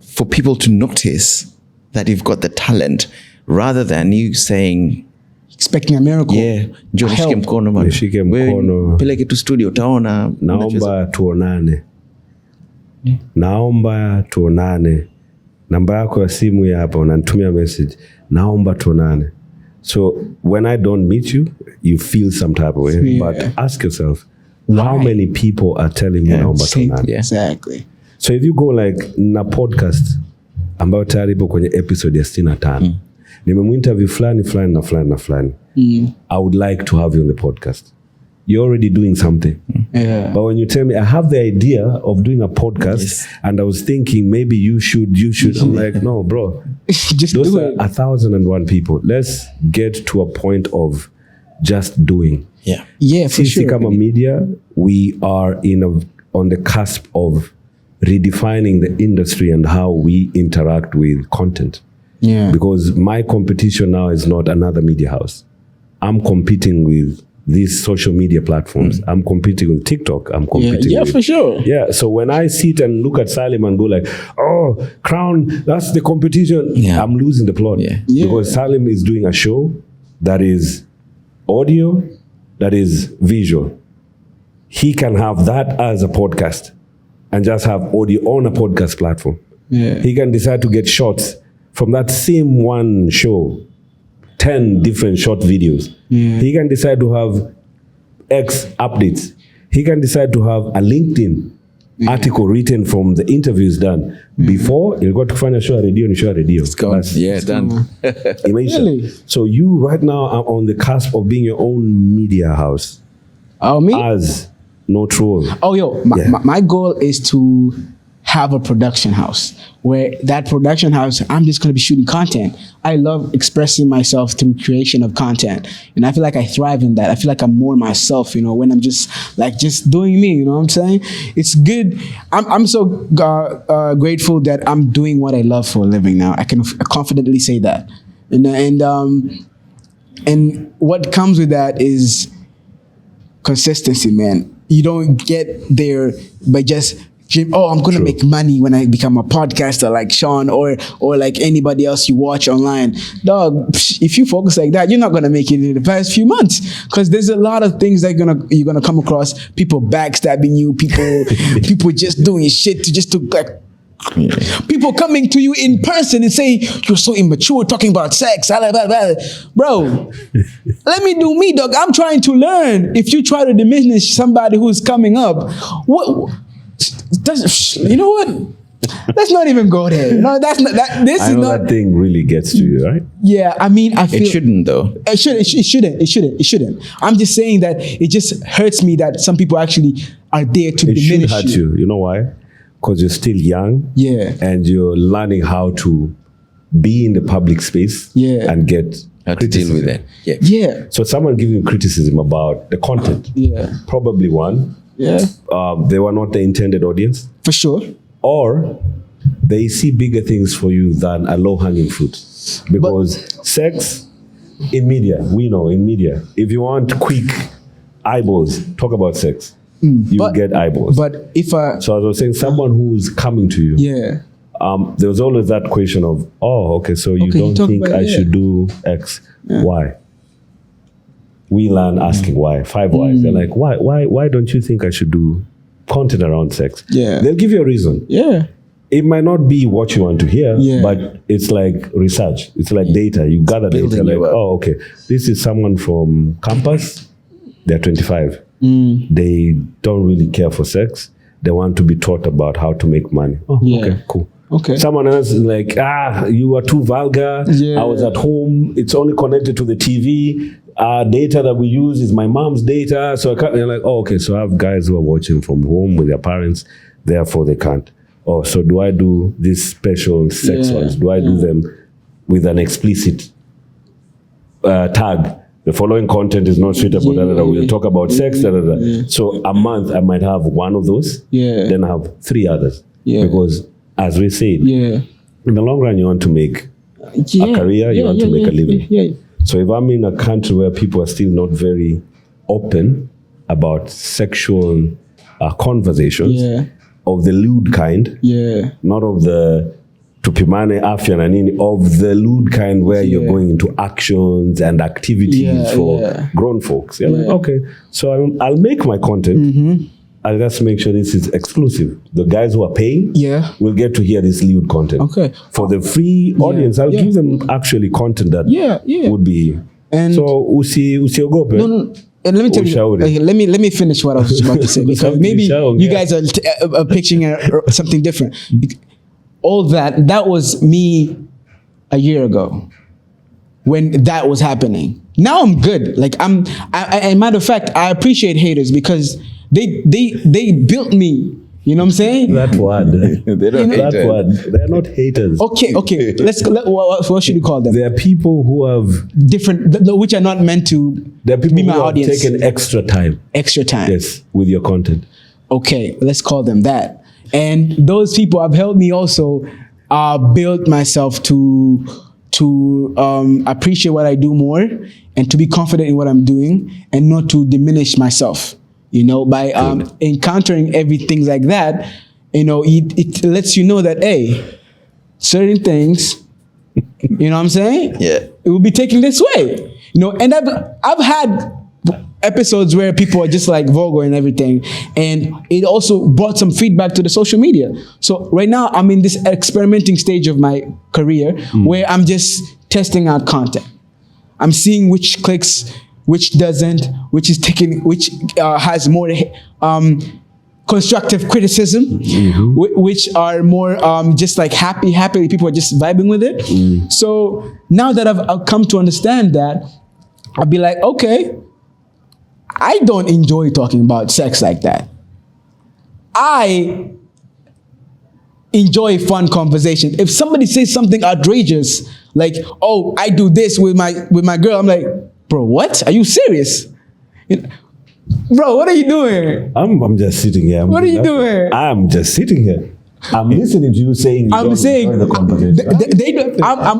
For people to notice that you've got the talent, rather than you saying, expecting a miracle. Yeah. Njoo nishike mkono bwana. Nishike mkono. Peleke tu studio utaona. Naomba tuonane. Namba yako ya simu ya hapa, unanitumia message. Naomba tuonane. So when I don't meet you, you feel some type of way. Yeah. But ask yourself, how many people are telling you naomba tuonane? Yeah. Exactly. So if you go like na podcast ambayo tayari ipo kwenye episode ya 65. Nimemuinterview fulani. I would like to have you on the podcast. you're already doing something. Yeah. But when you tell me, I have the idea of doing a podcast, and I was thinking maybe you should. I'm like, no, bro. Just Those do are it. 1,001 people. Let's get to a point of just doing. Yeah. Yeah, for Sisi sure. Kama Media, we are on the cusp of redefining the industry and how we interact with content. Yeah. Because my competition now is not another media house. I'm competing with these social media platforms. I'm competing with TikTok. I'm competing Yeah, with, for sure. Yeah, so when I sit and look at Salim and go like, oh, Crown, that's the competition. Yeah. I'm losing the plot. Yeah. Because Salim is doing a show that is audio, that is visual. He can have that as a podcast and just have audio on a podcast platform. Yeah. He can decide to get shots from that same one show, 10 different short videos. Yeah. He can decide to have X updates. He can decide to have a LinkedIn article written from the interviews done. Before, you got to find a show radio and show a radio. It's gone. Yeah, done. Imagine. Really? So you right now are on the cusp of being your own media house Oh, me? as no troll. Oh, yo, my goal is to have a production house where that production house, I'm just going to be shooting content. I love expressing myself through creation of content. And I feel like I thrive in that. I feel like I'm more myself, when I'm just doing me, you know what I'm saying? It's good. I'm so grateful that I'm doing what I love for a living now. I can confidently say that. And what comes with that is consistency, man. You don't get there by just I'm going to make money when I become a podcaster like Sean or like anybody else you watch online. Dog, if you focus like that, you're not going to make it in the past few months, because there's a lot of things that you're going to come across. People backstabbing you, people just doing shit to like, people coming to you in person and say, you're so immature talking about sex. Bro, let me do me, dog. I'm trying to learn. If you try to diminish somebody who's coming up, you know what? Let's not even go there. No, that's not that. This is not that thing really gets to you, right? Yeah, I mean, I feel It shouldn't though. It shouldn't. I'm just saying that it just hurts me that some people actually are there to It should diminish hurt you. You know why? Because you're still young. Yeah. And you're learning how to be in the public space. Yeah. And get How to deal with it. Yeah. Yeah. So someone giving you criticism about the content. Yeah. Probably one. Yeah. They were not the intended audience. For sure. Or they see bigger things for you than a low-hanging fruit. Because sex in media, we know in media, if you want quick eyeballs, talk about sex. You get eyeballs. But if So as I was saying, someone who's coming to you, there was always that question of, okay, so you don't think I should do X. Yeah. Why? We learn asking why. 5 whys. They're like, why don't you think I should do content around sex? Yeah. They'll give you a reason. Yeah. It might not be what you want to hear, Yeah. but it's like research. It's like data. You gather data. Like, okay, this is someone from campus. They're 25. They don't really care for sex. They want to be taught about how to make money. Okay, cool. Okay. Someone else is like, you are too vulgar. Yeah. I was at home. It's only connected to the TV. Data that we use is my mom's data. So I can't. They're like, okay, so I have guys who are watching from home with their parents. Therefore, they can't. So do I do these special sex ones? Do I do them with an explicit tag? The following content is not suitable. We'll talk about sex. So a month, I might have one of those. Yeah. Then I have 3 others. Yeah. Because as we said, Yeah. in the long run, you want to make a career, you want to make a living. Yeah. So if I'm in a country where people are still not very open about sexual conversations of the lewd kind, not of the tupimane afya na nini, of the lewd kind where you're going into actions and activities for grown folks. You're like, okay, so I'll make my content. I'll just make sure this is exclusive. The guys who are paying will get to hear this lewd content. Okay. For the free audience, I'll give them actually content that would be. And so usiogope. No. And let me tell you. Okay, let me finish what I was about to say, because maybe you guys are picturing something different. All that was me a year ago when that was happening. Now I'm good. Like and matter of fact, I appreciate haters because they built me. You know what I'm saying? That word. That word. They're not haters. Okay. What should we call them? There are people who have different, which are not meant to there are people be my who have audience. taken extra time. Yes, with your content. Okay, let's call them that. And those people have helped me also build myself to appreciate what I do more and to be confident in what I'm doing and not to diminish myself. You know, by encountering everything like that, you know, it lets you know that, hey, certain things, you know what I'm saying? Yeah. It will be taken this way. You know, and I've had episodes where people are just like vulgar and everything, and it also brought some feedback to the social media. So right now I'm in this experimenting stage of my career where I'm just testing out content. I'm seeing which clicks, which doesn't, which is taking, which has more constructive criticism, which are more just like happily people are just vibing with it. So now that I've come to understand that, I'll be like, okay, I don't enjoy talking about sex like that. I enjoy fun conversation. If somebody says something outrageous, like, oh, I do this with my girl, I'm like, bro, what? Are you serious? Bro, what are you doing? I'm just sitting here. What are you doing? I'm just sitting here. I'm listening to you saying. I'm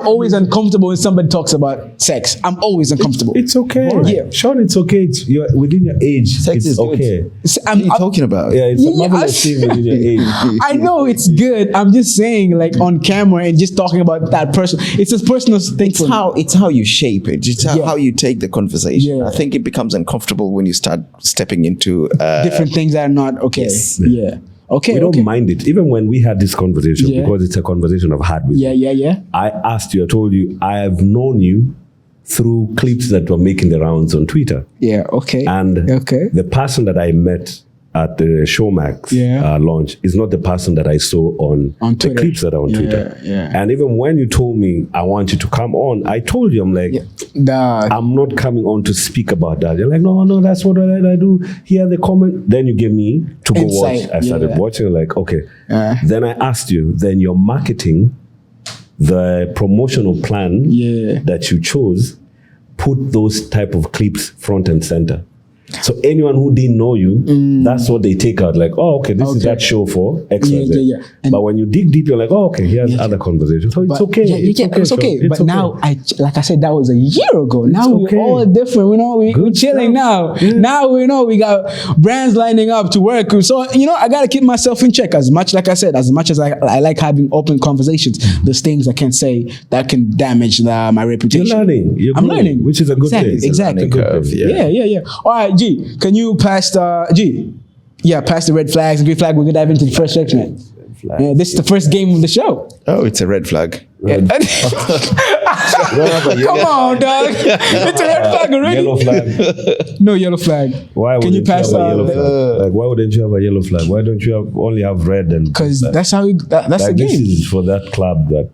always uncomfortable when somebody talks about sex. I'm always uncomfortable. It's okay. Yeah, Sean, it's okay. You're within your age. Sex is okay. Good. What are you talking about? Yeah, it's a marvelous thing within your age. I know it's good. I'm just saying, like on camera and just talking about that person. It's a personal thing. It's how you shape it. It's how you take the conversation. Yeah. I think it becomes uncomfortable when you start stepping into different things that are not okay. Yes. Yeah. Okay. We don't mind it. Even when we had this conversation, because it's a conversation I've had with you. Yeah. I asked you, I told you, I have known you through clips that were making the rounds on Twitter. Yeah, okay. And the person that I met at the Showmax launch is not the person that I saw on the clips that are on Twitter. Yeah. And even when you told me I want you to come on, I told you, I'm like, I'm not coming on to speak about that. You're like, no, that's what I do. Here the comment. Then you gave me to go watch. I started watching, like, okay. Then I asked you, then you're marketing the promotional plan that you chose, put those type of clips front and center. So anyone who didn't know you, that's what they take out. Like, oh, okay, this is that show for XYZ. But when you dig deep, you're like, oh, okay, here's other conversations. So it's okay. It's okay. But now, like I said, that was a year ago. Now we're all different. We're chilling now. Yeah. Now we got brands lining up to work. So, I got to keep myself in check as much, like I said, as much as I like having open conversations. There's things I can say that can damage my reputation. You're learning. I'm learning. Which is a good thing. Exactly. Yeah. All right, G, can you pass pass the red flags and green flag? We're gonna dive into the first section. Yeah, this is the first game of the show. Oh, it's a red flag. Come on, dog. It's a red flag already. Yellow flag. No yellow flag. Why can you pass a yellow flag? Like, why wouldn't you have a yellow flag? Why don't you only have red and? Because that's how that's like the game. This is for that club that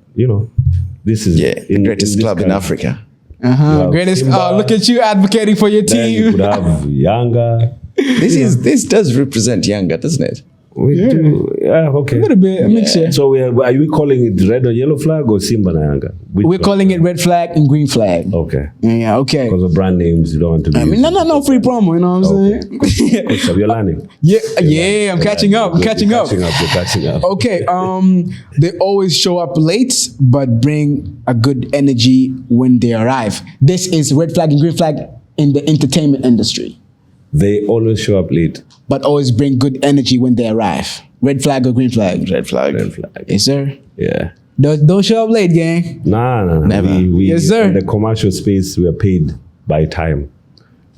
This is the greatest club in Africa. Greatest. Look at you advocating for your team. Then you could have Yanga. This does represent Yanga, doesn't it? We do. Yeah, okay. A little bit, a mixture. So are we calling it red or yellow flag or Simba na Yanga? We're calling it red flag and green flag. Okay. Yeah, okay. Because of brand names, you don't want to be. No free promo, you know what I'm saying? So you're learning. Yeah, I'm catching up. You're catching up. Okay, they always show up late, but bring a good energy when they arrive. This is red flag and green flag in the entertainment industry. They always show up late, but always bring good energy when they arrive. Red flag or green flag? Red flag. Yes, sir. Yeah. Don't show up late, gang. Nah. Never. Yes, sir. In the commercial space, we are paid by time.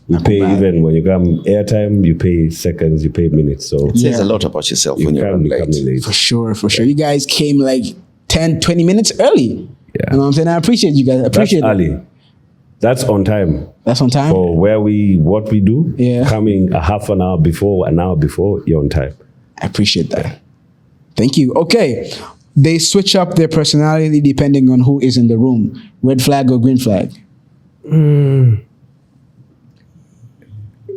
We pay even when you come airtime, you pay seconds, you pay minutes. So it says a lot about yourself when you're late. For sure. You guys came like 10, 20 minutes early. Yeah. You know what I'm saying? I appreciate you guys. That's early. That's on time. That's on time? For what we do, coming a half an hour before, you're on time. I appreciate that. Thank you. Okay. They switch up their personality depending on who is in the room. Red flag or green flag?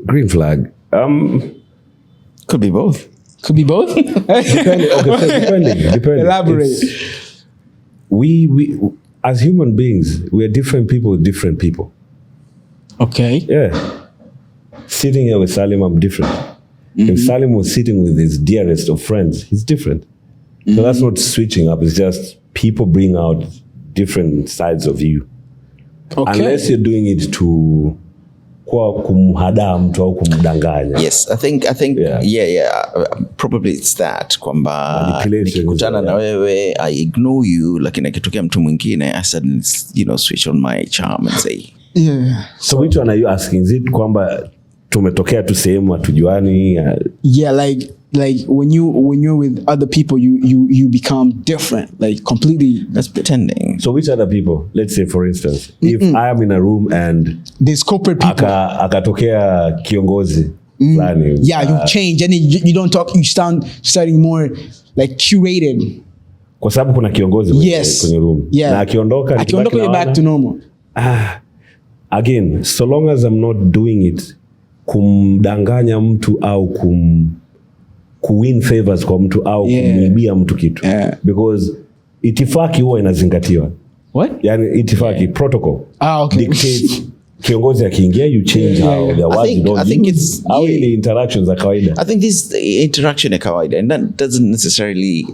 Green flag. Could be both. Could be both. Depending. Elaborate. We as human beings, we are different people with different people. Okay. Yeah. Sitting here with Salim, I'm different. If Salim was sitting with his dearest of friends, he's different. So that's not switching up. It's just people bring out different sides of you. Okay. Unless you're doing it to kumhada mtu au kumdanganya. Yes, I think probably it's that kwamba nikikutana na wewe I ignore you, lakini akitokea mtu mwingine I suddenly switch on my charm and say yeah. So which one are you asking? Is it kwamba tumetokea tu sehemu hatujuani? Yeah, like when you're with other people, you become different, like completely. That's pretending. So which other people? Let's say, for instance, if I am in a room and there's corporate people, akatokea kiongozi fulani. Yeah, you change and you don't talk. You starting more like curated. Kwa sababu kuna kiongozi kwenye room. Yeah. Na akiondoka you're back to normal. Again, so long as I'm not doing it kumdanganya mtu au kuwin favors kwa mtu au kumibia mtu kitu. Because itifaki huwa inazingatiwa. What? Yani itifaki, protocol. Okay. Dictate kiongozi akiingia, you change how their words you don't use. How the interactions are kawaida. I think this interaction ya kawaida, and that doesn't necessarily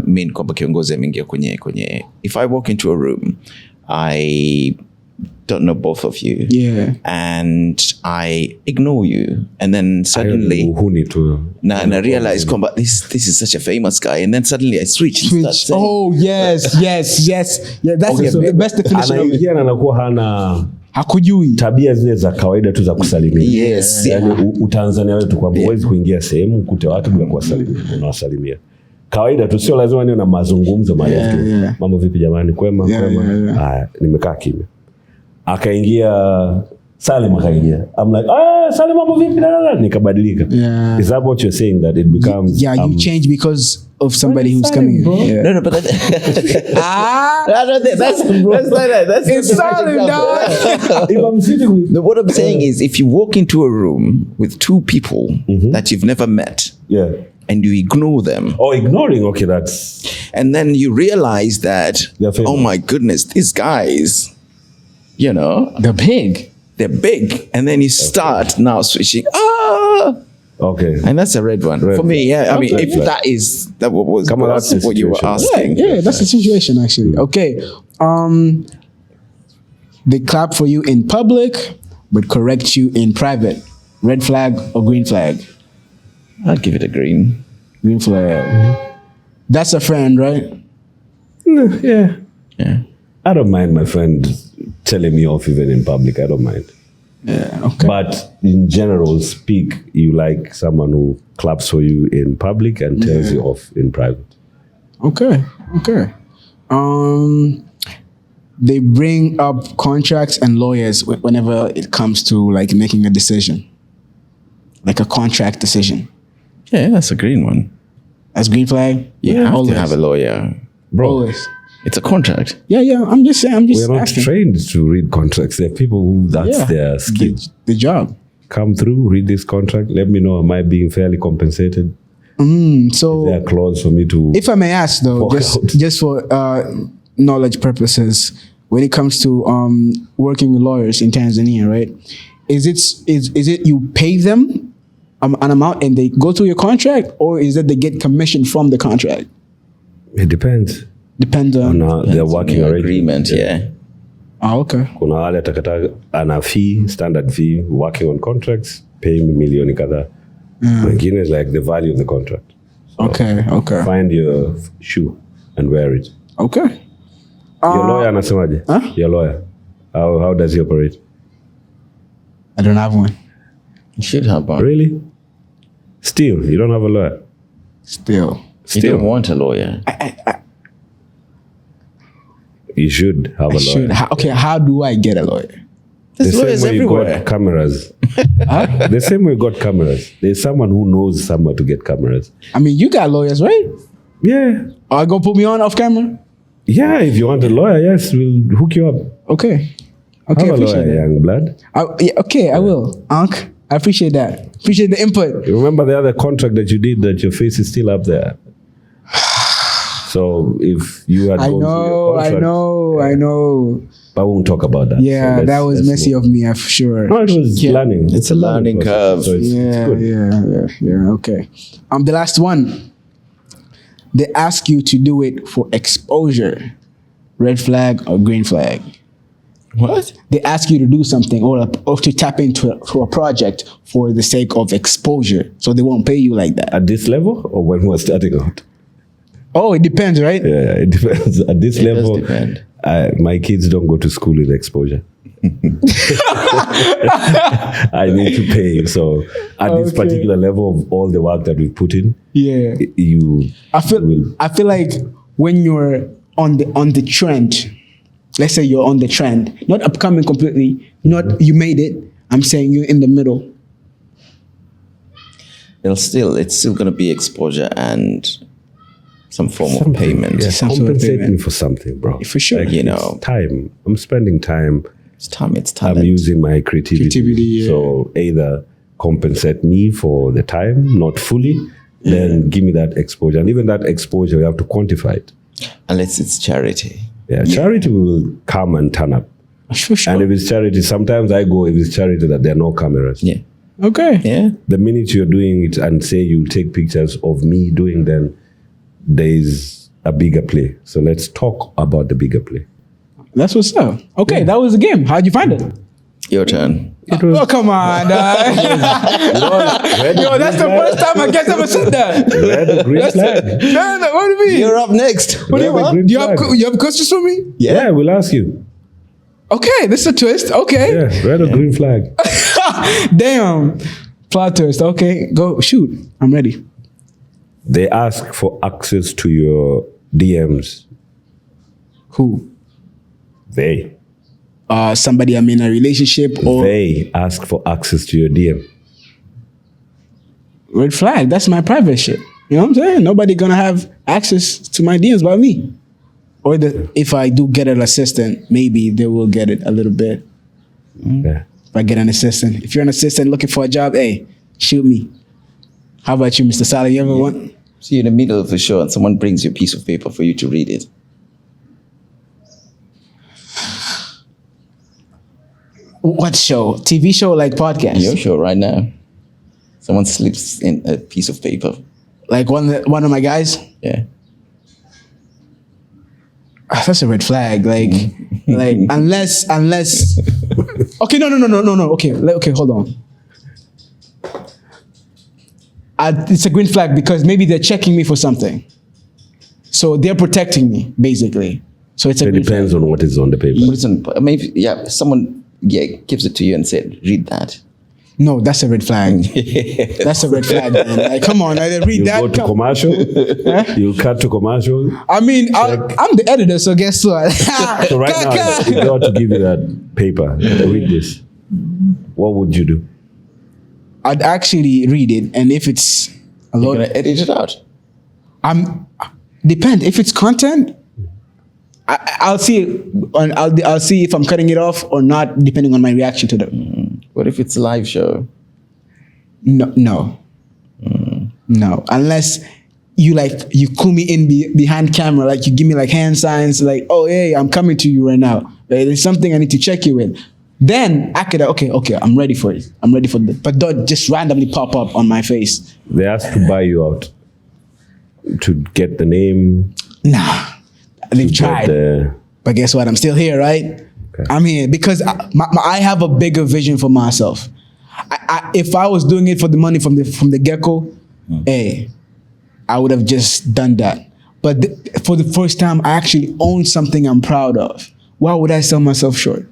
mean kwamba kiongozi ameingia kwenye. If I walk into a room, I don't know both of you, and I ignore you, and then suddenly I realize kwamba this is such a famous guy, and then suddenly I switch. Oh yes, yeah, that's the best definition of it. Anakuwa hana hakujui tabia zile za kawaida tu za kusalimia. Yes, yani Utanzania wetu kwamba huwezi kuingia sehemu kute watu bila kuwasalimia, unawasalimia kawaida tu, sio lazima niwe na mazungumzo marefu. Mambo vipi jamani, kwema. Haya, nimekaa kimya. Akaingia Salim, akaingia. I'm like, Salim, mambo vipi? Nikabadilika. Is that what you're saying, that it becomes you change because of somebody who's coming? No, but that's it's Salim, dog. If I'm sitting with what I'm saying is, if you walk into a room with two people that you've never met, and you ignore them. Oh, ignoring, okay, that's. And then you realize that, oh my goodness, these guys, they're big. They're big. And then you start now switching. Okay. And that's a red one. For me, I mean, if that was what you were asking. Yeah, that's the situation, actually. Okay. They clap for you in public, but correct you in private. Red flag or green flag? I'd give it a green. Green flag. That's a friend, right? Yeah. I don't mind my friend telling me off even in public. I don't mind. Yeah, okay. But in general, you like someone who claps for you in public and tells you off in private. Okay. They bring up contracts and lawyers whenever it comes to like making a decision, like a contract decision. Yeah, that's a green one. That's green flag? You have to have a lawyer. Bro. Always. It's a contract. Yeah. I'm just saying. We're not trained to read contracts. There are people who that's their skill. The job. Come through, read this contract. Let me know, am I being fairly compensated? So is there a clause for me to... If I may ask though, just for knowledge purposes, when it comes to working with lawyers in Tanzania, right? Is it you pay them an amount and they go through your contract, or is it they get commission from the contract? It depends. Depends on their working agreement. Oh, okay. Kuna wale atakata ana fee, standard fee, working on contracts, pay me milioni kadhaa. Wengine is like the value of the contract. So okay. Find your shoe and wear it. Okay. Your lawyer anasemaje? Your lawyer. How does he operate? I don't have one. You should have one. Really? Still, you don't have a lawyer? Still. You don't want a lawyer. You should have a lawyer. Okay, how do I get a lawyer? There's lawyers everywhere. You got cameras. The same way you got cameras. There's someone who knows somewhere to get cameras. I mean, you got lawyers, right? Yeah. Are you going to put me on off camera? Yeah, if you want a lawyer, yes, we'll hook you up. Okay. Have a lawyer, young blood. I will. Unc, I appreciate that. Appreciate the input. You remember the other contract that you did that your face is still up there? So if you had gone through your contract, I know. But we won't talk about that. Yeah, so that was messy of me, for sure. No, it was learning. It's a learning curve. So it's good. Yeah. Okay. The last one. They ask you to do it for exposure. Red flag or green flag? What? They ask you to do something or to tap into a project for the sake of exposure. So they won't pay you like that. At this level or when we're starting out? Oh, it depends, right? Yeah, it depends. At this level, does depend. My kids don't go to school with exposure. I need to pay. So at this particular level of all the work that we put in, I feel like when you're on the trend, let's say you're on the trend, not upcoming completely, not you made it. I'm saying you're in the middle. It's still going to be exposure and some form of payment. Yeah, compensate me for something, bro. For sure. Like, time. I'm spending time. It's time. It's talent. I'm using my creativity. So either compensate me for the time, not fully, then give me that exposure. And even that exposure, we have to quantify it. Unless it's charity. Yeah, charity will come and turn up. For sure. And if it's charity, sometimes I go if it's charity that there are no cameras. Yeah. Okay. Yeah. The minute you're doing it and say you'll take pictures of me doing them, there is a bigger play. So let's talk about the bigger play. That's what's up. Okay, that was the game. How'd you find it? Your turn. Oh, come on, dog. That's the first time I guess ever said that. Red or green flag? No, what do you mean? You're up next. What do you want? You have questions for me? Yeah, we'll ask you. Okay, this is a twist. Okay. Yeah, red or green flag? Damn. Plot twist. Okay, go shoot. I'm ready. They ask for access to your DMs. Who? They. Somebody I'm in a relationship or They ask for access to your DM. Red flag. That's my private shit. You know what I'm saying? Nobody gonna have access to my DMs but me. Or if I do get an assistant, maybe they will get it a little bit. Yeah. If I get an assistant. If you're an assistant looking for a job, hey, shoot me. How about you, Mr. Salim? You ever want? So you're in the middle of a show and someone brings you a piece of paper for you to read it. What show? TV show like podcast? Your show right now. Someone slips in a piece of paper. Like one of my guys? Yeah. That's a red flag. Like unless. Okay, no. Okay, hold on. It's a green flag because maybe they're checking me for something. So they're protecting me, basically. So it's a green depends flag. on what is on the paper. Listen, maybe someone gives it to you and said, read that. No, that's a red flag. That's a red flag, man. Like, come on, I didn't read that. You go to commercial. You cut to commercial. I mean, I'm the editor, so guess what? So right now, if they were to give you that paper, read this. What would you do? I'd actually read it, and if it's a lot, You're gonna edit it out. Depend. If it's content, I'll see it, and I'll see if I'm cutting it off or not, depending on my reaction to them. What if it's a live show? No. Unless you call me in behind camera, like you give me like hand signs, like, oh hey, I'm coming to you right now. Like, there's something I need to check you with. Then I could okay, I'm ready for it. I'm ready for it. But don't just randomly pop up on my face. They ask to buy you out to get the name. Nah, they've tried. But guess what? I'm still here, right? Okay. I'm here because I have a bigger vision for myself. If I was doing it for the money from the get-go, hey, I would have just done that. But for the first time, I actually own something I'm proud of. Why would I sell myself short?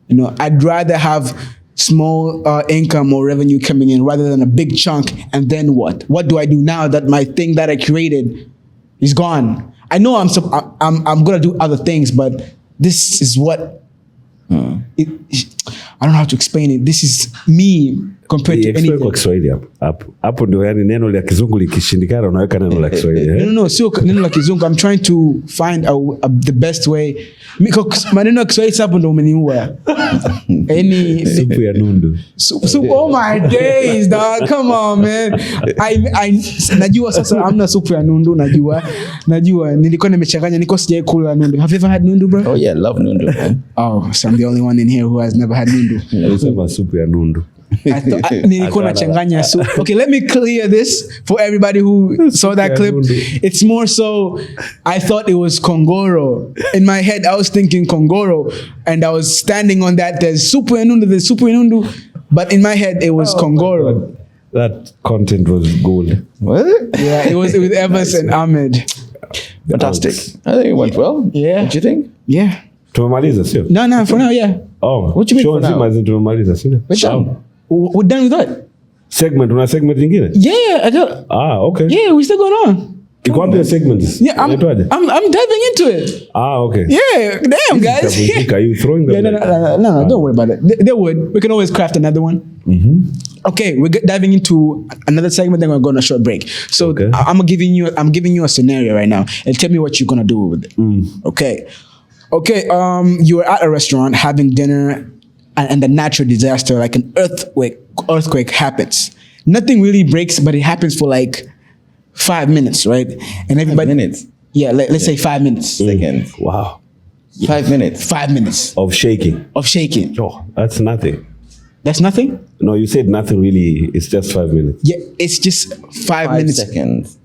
You know, I'd rather have small income or revenue coming in rather than a big chunk. And then what? What do I do now that my thing that I created is gone? I know I'm gonna do other things, but this is what I don't know how to explain it. This is me compared to Explain anything. kwa Kiswahili hapo ndio yani neno la Kizungu likishindikana unaweka neno la Kiswahili. No, sio neno la Kizungu. I'm trying to find the best way. Because maneno ya Kiswahili hapo ndio umeniua. Supu ya nundu. Oh my days, dog. Come on, man. I najua sasa hamna supu ya nundu, najua nilikuwa nimechanganya, niko sijai kula nundu. Have you ever had nundu, bro? Oh yeah, I love nundu, man. Oh, so I'm the only one in here who has never had nundu. Alisema supu ya nundu. Nilikuwa nachanganya soup. Okay, let me clear this for everybody who saw that clip. It's more so I thought it was kongoro. In my head, I was thinking kongoro, and I was standing on that. There's supu enundu, but in my head it was kongoro. That content was gold. What? Yeah, it was with Evans and Ahmed. Fantastic. I think it went well. Yeah. What do you think? Yeah. Tumemaliza sio? No, for now, yeah. Oh. What you mean for now? Tumemaliza sio? We're done. We're done with that. Segment, una segment nyingine? Yeah, I got. Okay. Yeah, we still going on. Iko wapi segments? Yeah, I'm diving into it. Okay. Yeah, damn guys. Are you throwing them? No, don't worry about it. They would. We can always craft another one. Mm-hmm. Okay, we're diving into another segment. Then we're going on a short break. So okay. I'm giving you a scenario right now, and tell me what you're gonna do with it. Okay. You were at a restaurant having dinner, and a natural disaster like an earthquake happens. Nothing really breaks, but it happens for like 5 minutes, right? And everybody. 5 minutes. Yeah, let's say 5 minutes. Seconds. Wow. 5 minutes. 5 minutes Of shaking. Oh, That's nothing. That's nothing? No, you said nothing really. It's just 5 minutes. Yeah, it's just 5 minutes. 5 seconds.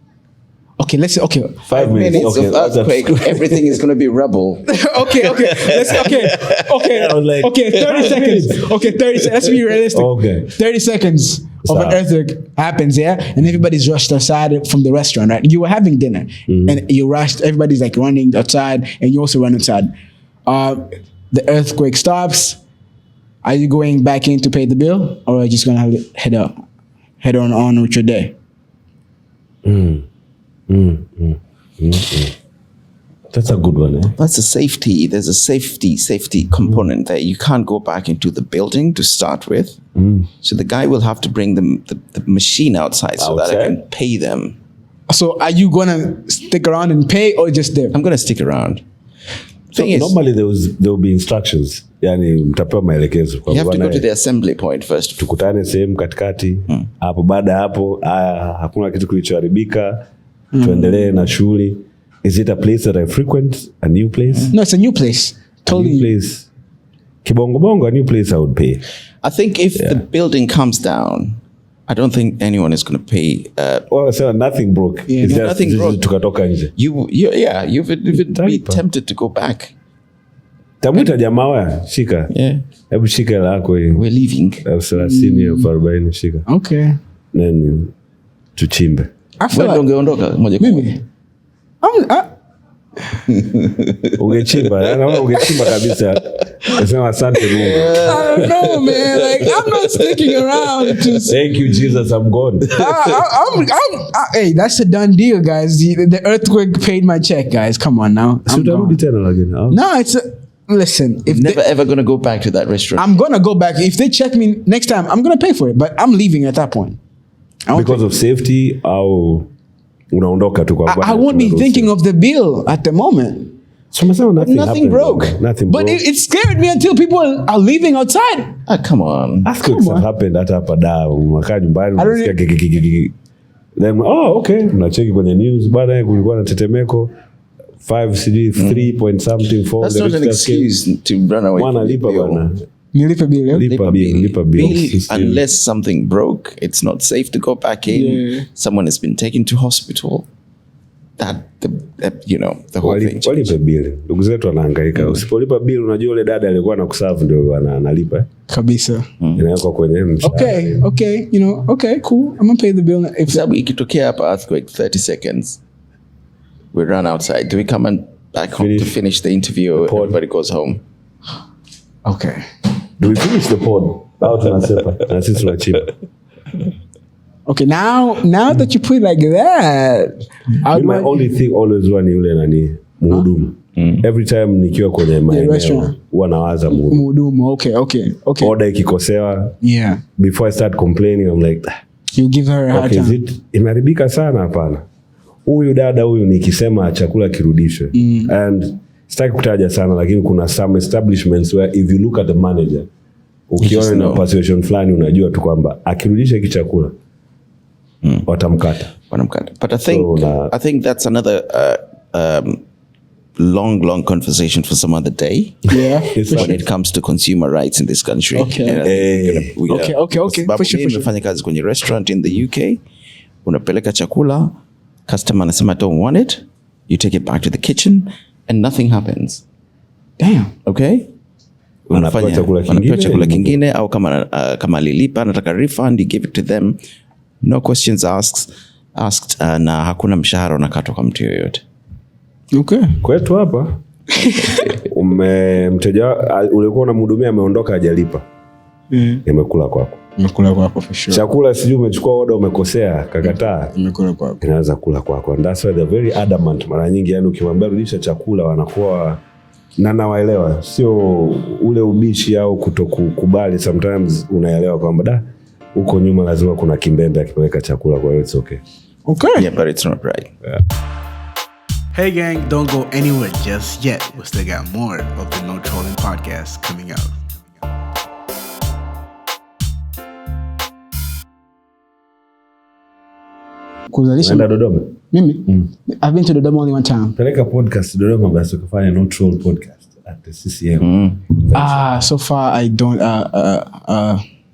Okay, let's say, okay. 5 minutes of earthquake, everything is going to be rubble. Okay. I was like, 30 seconds. Okay, 30 seconds. Let's be realistic. Okay. 30 seconds of an earthquake happens, yeah? And everybody's rushed outside from the restaurant, right? You were having dinner, and you rushed. Everybody's like running outside, and you also run outside. The earthquake stops. Are you going back in to pay the bill, or are you just going to head on with your day? That's a good one, eh? That's a safety. There's a safety component there. You can't go back into the building to start with. So the guy will have to bring the machine outside so that I can pay them. So are you gonna stick around and pay, or just there? I'm gonna stick around. So normally there will be instructions. Yani mtapewa maelekezo. You have to go to the assembly point first. Tukutane sehemu katikati. Hapo baada hapo hakuna kitu kilichoharibika. Tuendelee na shughuli. Is it a place that I frequent? A new place? No, it's a new place. Totally. A new place. Kibongo, a new place I would pay. I think if the building comes down, I don't think anyone is going to pay. So nothing broke. Yeah, it's nothing broke. Tukatoka nje. You would be tempted to go back. Tamuta jamaa wa shika. Yeah. Hebu shika lako hii. We're leaving. 30 shika. Okay. Then tuchimbe. I feel like ungeondoka moja kwa moja. Ungechimba kabisa. Nasema asante Mungu. I don't know, man. Like, I'm not sticking around to. Thank you, Jesus. I'm gone. Hey, that's a done deal, guys. The earthquake paid my check, guys. Come on now. No, it's listen. If never ever gonna go back to that restaurant. I'm gonna go back. If they check me next time, I'm gonna pay for it. But I'm leaving at that point. Because of safety, unaondoka tu kwa I won't be thinking of the bill at the moment. So nothing broke. Nothing but broke. It scared me until people are leaving outside. Come on. Earthquakes have happened hata hapa da. Unakaa nyumbani unasikia gigigigigi. Then okay, unacheki kwenye news baadaye kulikuwa na tetemeko 3 point something 4. That's not an excuse to run away from the bill. Lipa bill. Unless something broke, it's not safe to go back in. Yeah. Someone has been taken to hospital. The whole thing. Walipe bill. Ndugu zetu wanahangaika. Usipolipa bill, unajua yule dada alikuwa anakuserve ndio analipa. Kabisa. Inawekwa kwenye mshahara. Okay, okay, cool. I'm gonna pay the bill. If ikitokea hapa earthquake 30 seconds, we run outside. Do we come back home to finish the interview or everybody goes home? Okay. Do we finish the pod? Out na sisi tunachimba. Okay, now that you put it like that, my only thing always one yule nani mhudumu. every time nikiwa kwenye maeneo huwa nawaza mhudumu. Okay. Order ikikosewa, before I start complaining I'm like, you give her a hard time. Is it imeharibika sana? Hapana, huyu dada huyu nikisema chakula kirudishwe. And sitaki kutaja sana, lakini kuna some establishments where if you look at the manager, ukiona na persuasion fulani unajua tu kwamba akirudisha hiki chakula watamkata. But I think that's another long conversation for some other day. When it comes to consumer rights in this country. Okay. For sure. Nimefanya kazi kwenye restaurant in the UK. Unapeleka chakula, customer anasema don't want it, you take it back to the kitchen and nothing happens. Damn. Okay? Unafanya chakula kingine au kama alilipa nataka refund, you give it to them. No questions asked, na hakuna mshahara unakatwa kwa mtu yoyote. Okay. Kwetu hapa mteja ulikuwa unamhudumia ameondoka hajalipa. Imekula kwako. For sure. Chakula sijui umechukua order umekosea, kakataa. Imekula kwako. Inaweza kula kwako. And that's why they're very adamant. Mara nyingi yani ukimwambia rudisha chakula wanakuwa na nawaelewa. Sio ule ubishi au kutokukubali. Sometimes unaelewa kwamba huko nyuma lazima kuna kimbembe akipeleka chakula, kwa hiyo it's okay. Yeah, but it's not right. Hey gang, don't go anywhere just yet. We still got more of the No Trolling podcast coming out. Kuzalisha Dodoma? Mimi? I've been to Dodoma only one time. Peleka podcast Dodoma basi ukafanya No Troll podcast at the CCM. So far I don't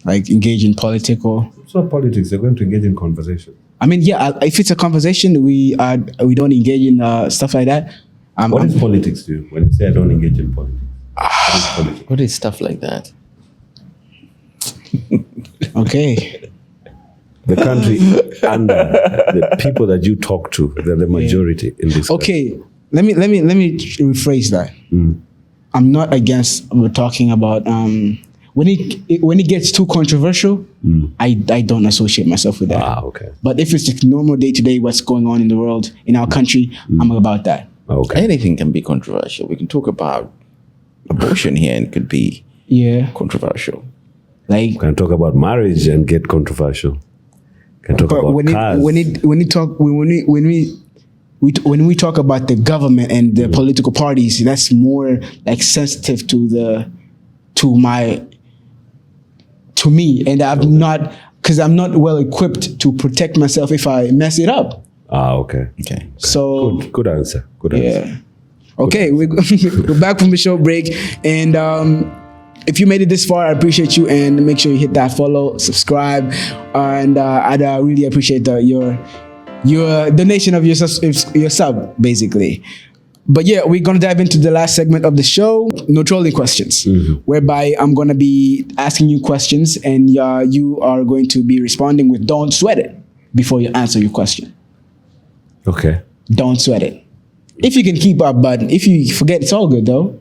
like engage in political. It's not politics, they're going to engage in conversation. I mean, if it's a conversation, we don't engage in stuff like that. What is politics to you? When you say I don't engage in politics, what is stuff like that? Okay. The country under the people that you talk to, they're the majority in this country. Okay, let me rephrase that. I'm not against we're talking about when it gets too controversial, I don't associate myself with that. Okay. But if it's like normal day-to-day what's going on in the world, in our country, I'm about that. Okay. Anything can be controversial. We can talk about abortion here and it could be controversial. Like we can talk about marriage and get controversial. Can talk about cars. When we talk about the government and the political parties, that's more like sensitive to me, and because I'm not well equipped to protect myself if I mess it up. Okay. So good answer. Yeah. Okay, we're back from the show break, and if you made it this far, I appreciate you, and make sure you hit that follow, subscribe, and I'd really appreciate your donation of your sub, basically. But yeah, we're gonna dive into the last segment of the show, No Trolling Questions, whereby I'm gonna be asking you questions, and you are going to be responding with "Don't sweat it" before you answer your question. Okay. Don't sweat it. If you can keep up, but if you forget, it's all good though.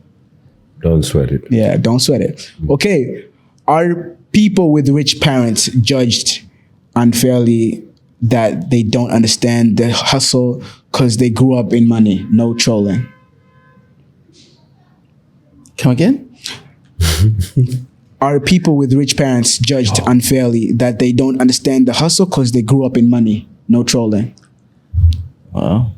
Don't sweat it. Yeah, don't sweat it. Okay. Are people with rich parents judged unfairly that they don't understand the hustle because they grew up in money? No trolling. Come again? Are people with rich parents judged unfairly that they don't understand the hustle because they grew up in money? No trolling. Wow.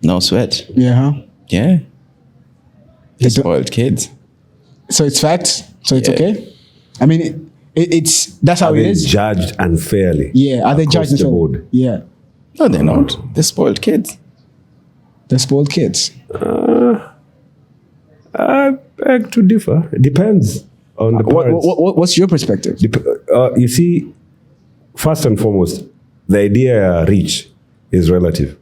No sweat. Yeah. Yeah. They're spoiled kids. So it's facts. So it's okay. I mean, that's how it is. Judged unfairly. Yeah. Are they judged unfairly? Yeah. No, they're not. They're spoiled kids. They're spoiled kids. I beg to differ. It depends on the parents. What's your perspective? You see, first and foremost, the idea rich is relative.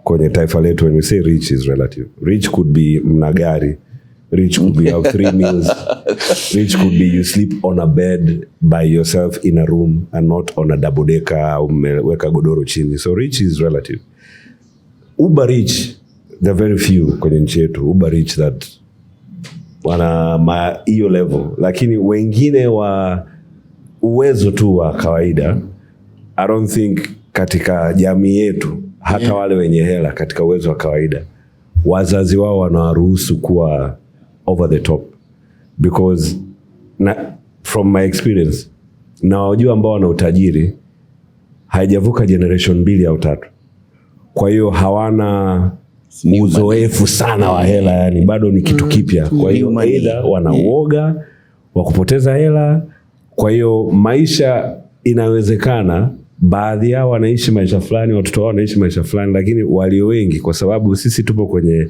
Kwenye taifa letu, when we say rich is relative. Rich could be mnagari. Rich could be have 3 meals. Rich could be you sleep on a bed by yourself in a room and not on a double decker umeweka godoro chini. So rich is relative. Uber rich, there are very few kwenye nchi yetu. Uber rich that wana hiyo level. Lakini wengine wa uwezo tu wa kawaida, I don't think katika jamii yetu hata wale wenye hela katika uwezo wa kawaida, wazazi wao wanawaruhusu kuwa over the top, because from my experience na wajua ambao wana utajiri haijavuka generation 2 au 3, kwa hiyo hawana uzoefu sana wa hela, yani bado ni kitu kipya. Kwa hiyo either wana uoga wa kupoteza hela. Kwa hiyo maisha inawezekana baadhi yao wanaishi maisha fulani, watoto wao wanaishi maisha fulani, lakini walio wengi, kwa sababu sisi tupo kwenye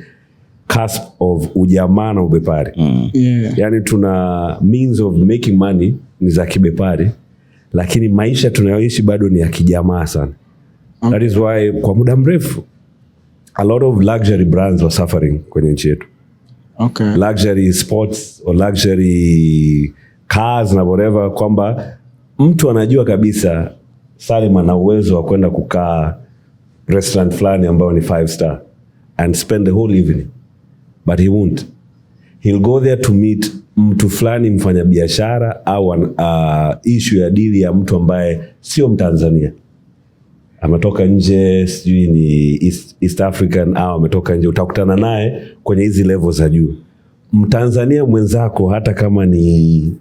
cusp of ujamaa na ubepari. Yani tuna means of making money ni za kibepari, lakini maisha tunayoishi bado ni ya kijamaa sana. That is why kwa muda mrefu a lot of luxury brands were suffering kwenye nchi yetu. Luxury sports or luxury cars na whatever, kwamba mtu anajua kabisa Salim ana uwezo wa kwenda kukaa restaurant fulani ambayo ni 5 star and spend the whole evening, but he won't. He'll go there to meet mtu fulani mfanya biashara au issue ya deal ya mtu ambaye sio Mtanzania, ametoka nje, sijui ni East African au ametoka nje. Utakutana naye kwenye hizi level za juu. Mtanzania mwenzako hata kama ni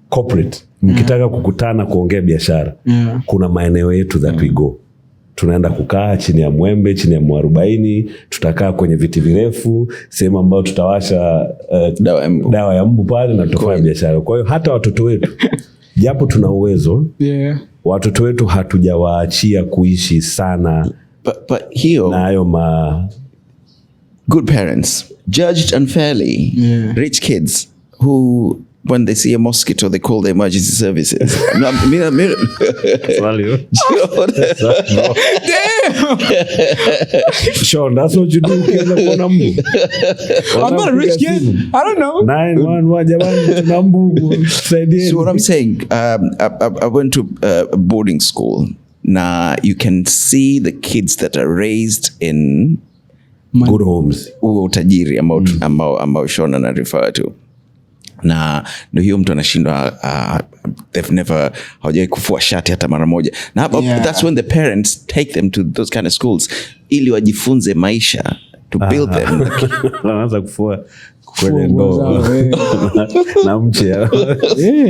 corporate, mkitaka kukutana kuongea biashara, kuna maeneo yetu that we go. Tunaenda kukaa chini ya mwembe, chini ya mwarobaini, tutakaa kwenye viti virefu, sehemu ambayo tutawasha dawa ya mbu pale na tutafanya biashara. Kwa hiyo hata watoto wetu japo tuna uwezo, watoto wetu hatujawaachia kuishi sana. But hiyo na hayo good parents judged unfairly rich kids who, when they see a mosquito, they call the emergency services. Sean, that's what you do. I'm not a rich kid. I don't know. 911. So what I'm saying, I went to a boarding school. Now you can see the kids that are raised in good homes. Utajiri ambao Sean ana refer to. Na ndio hiyo mtu anashindwa, they've never hawajai kufua shati hata mara moja. Na that's when the parents take them to those kind of schools ili wajifunze maisha, to build them. Wanaanza kufua kwenye ndoo na mche.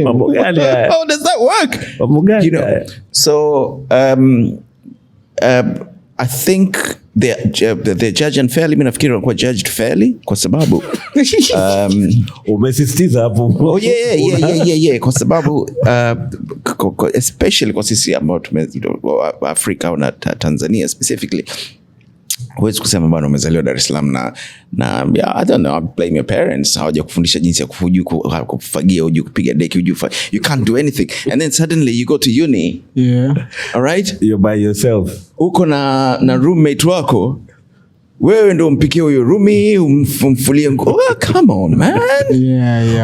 Mambo gani haya? How does that work? Mambo gani? You know, so I think they're judged unfairly. Mimi nafikiri wanakuwa judged fairly kwa sababu umesisitiza hapo. Yeah, kwa sababu especially kwa sisi ambao Afrika au na Tanzania specifically, huwezi kusema bwana umezaliwa Dar es Salaam na I don't know, I blame your parents, hawaja kufundisha jinsi ya kufagia, hujui kupiga deki, hujui you can't do anything, and then suddenly you go to uni, all right, you're by yourself, uko na roommate wako, wewe ndio umpikie huyo roomie, umfulie nguo. Come on man. Okay.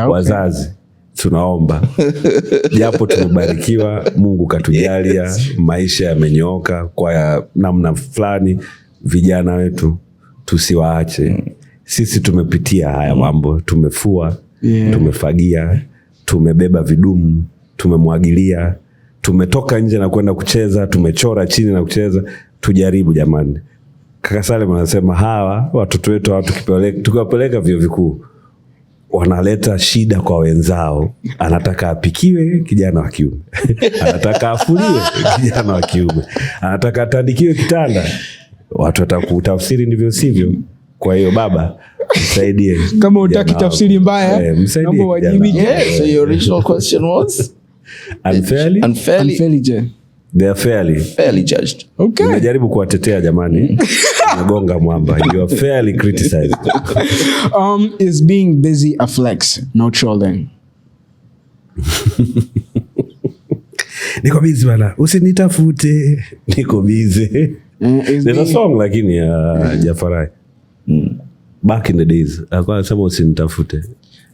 Wazazi tunaomba japo tumebarikiwa, Mungu katujalia, maisha yamenyooka kwa namna fulani, vijana wetu tusiwaache. Sisi tumepitia haya mambo, tumefua, tumefagia, tumebeba vidumu, tumemwagilia, tumetoka nje na kwenda kucheza, tumechora chini na kucheza. Tujaribu jamani. Kaka Salim anasema hawa watoto wetu tukiwapeleka vyuo vikuu wanaleta shida kwa wenzao. Anataka apikiwe kijana wa kiume, anataka afuliwe kijana wa kiume, anataka atandikiwe kitanda. Watu watakutafsiri ndivyo sivyo. Kwa hiyo baba, msaidie. Kama utaki tafsiri mbaya, naomba wajibike. So your original question was unfairly they are fairly judged. Okay. Unajaribu kuwatetea jamani. Nagonga mwamba. You are fairly criticized. Is being busy a flex? No trolling. Niko busy bana, usinitafute. Niko busy. There's a song lakini ya Jafarai. Back in the days, alikuwa anasema usinitafute.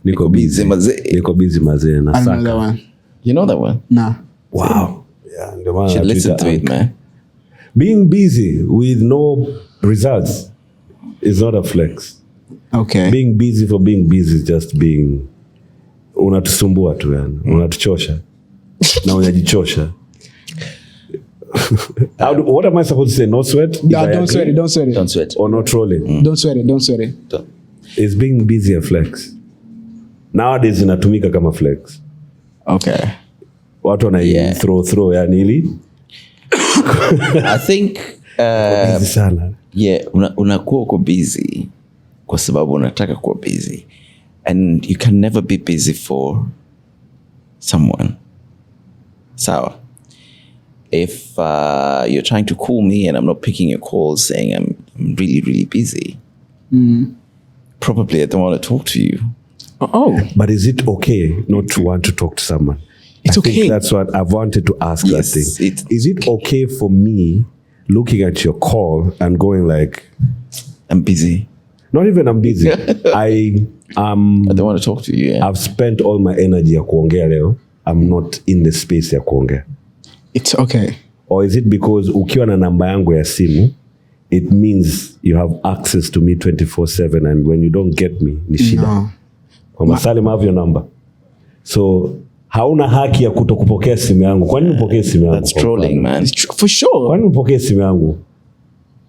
Niko busy mazee. Niko busy mazee na saka. Another one. You know that one? Nah. Wow. Yeah, ndio maana should listen to it, man. Being busy with no results is not a flex. Okay. Being busy for being busy is just being, unatusumbua tu yani. Unatuchosha. Na unajichosha. What am I supposed to say? No sweat? No, don't sweat it. Don't sweat it. Don't sweat. Or not trolling? Don't sweat it. Don't sweat it. Is being busy a flex? Nowadays inatumika kama flex. Okay. Watu wana throw yani ili. I think busy sana. Yeah, unakuwa uko busy kwa sababu unataka kuwa busy, and you can never be busy for someone. Sawa. If you're trying to call me and I'm not picking your calls saying I'm really, really busy, probably I don't want to talk to you. Oh. But is it okay not to want to talk to someone? It's okay. I think that's what I've wanted to ask. Yes, that thing. Is it okay for me looking at your call and going like, I'm busy. Not even I'm busy. I don't want to talk to you. Yeah. I've spent all my energy ya kuongea leo. I'm not in the space ya kuongea. It's okay. Or is it because ukiwa na namba yangu ya simu, it means you have access to me 24/7, and when you don't get me, ni shida. No. Kwa Salim, have your number. So hauna haki ya kutokupokea simu yangu. Kwa nini upokee simu yangu? That's trolling, man. For sure. Kwa nini upokee simu yangu?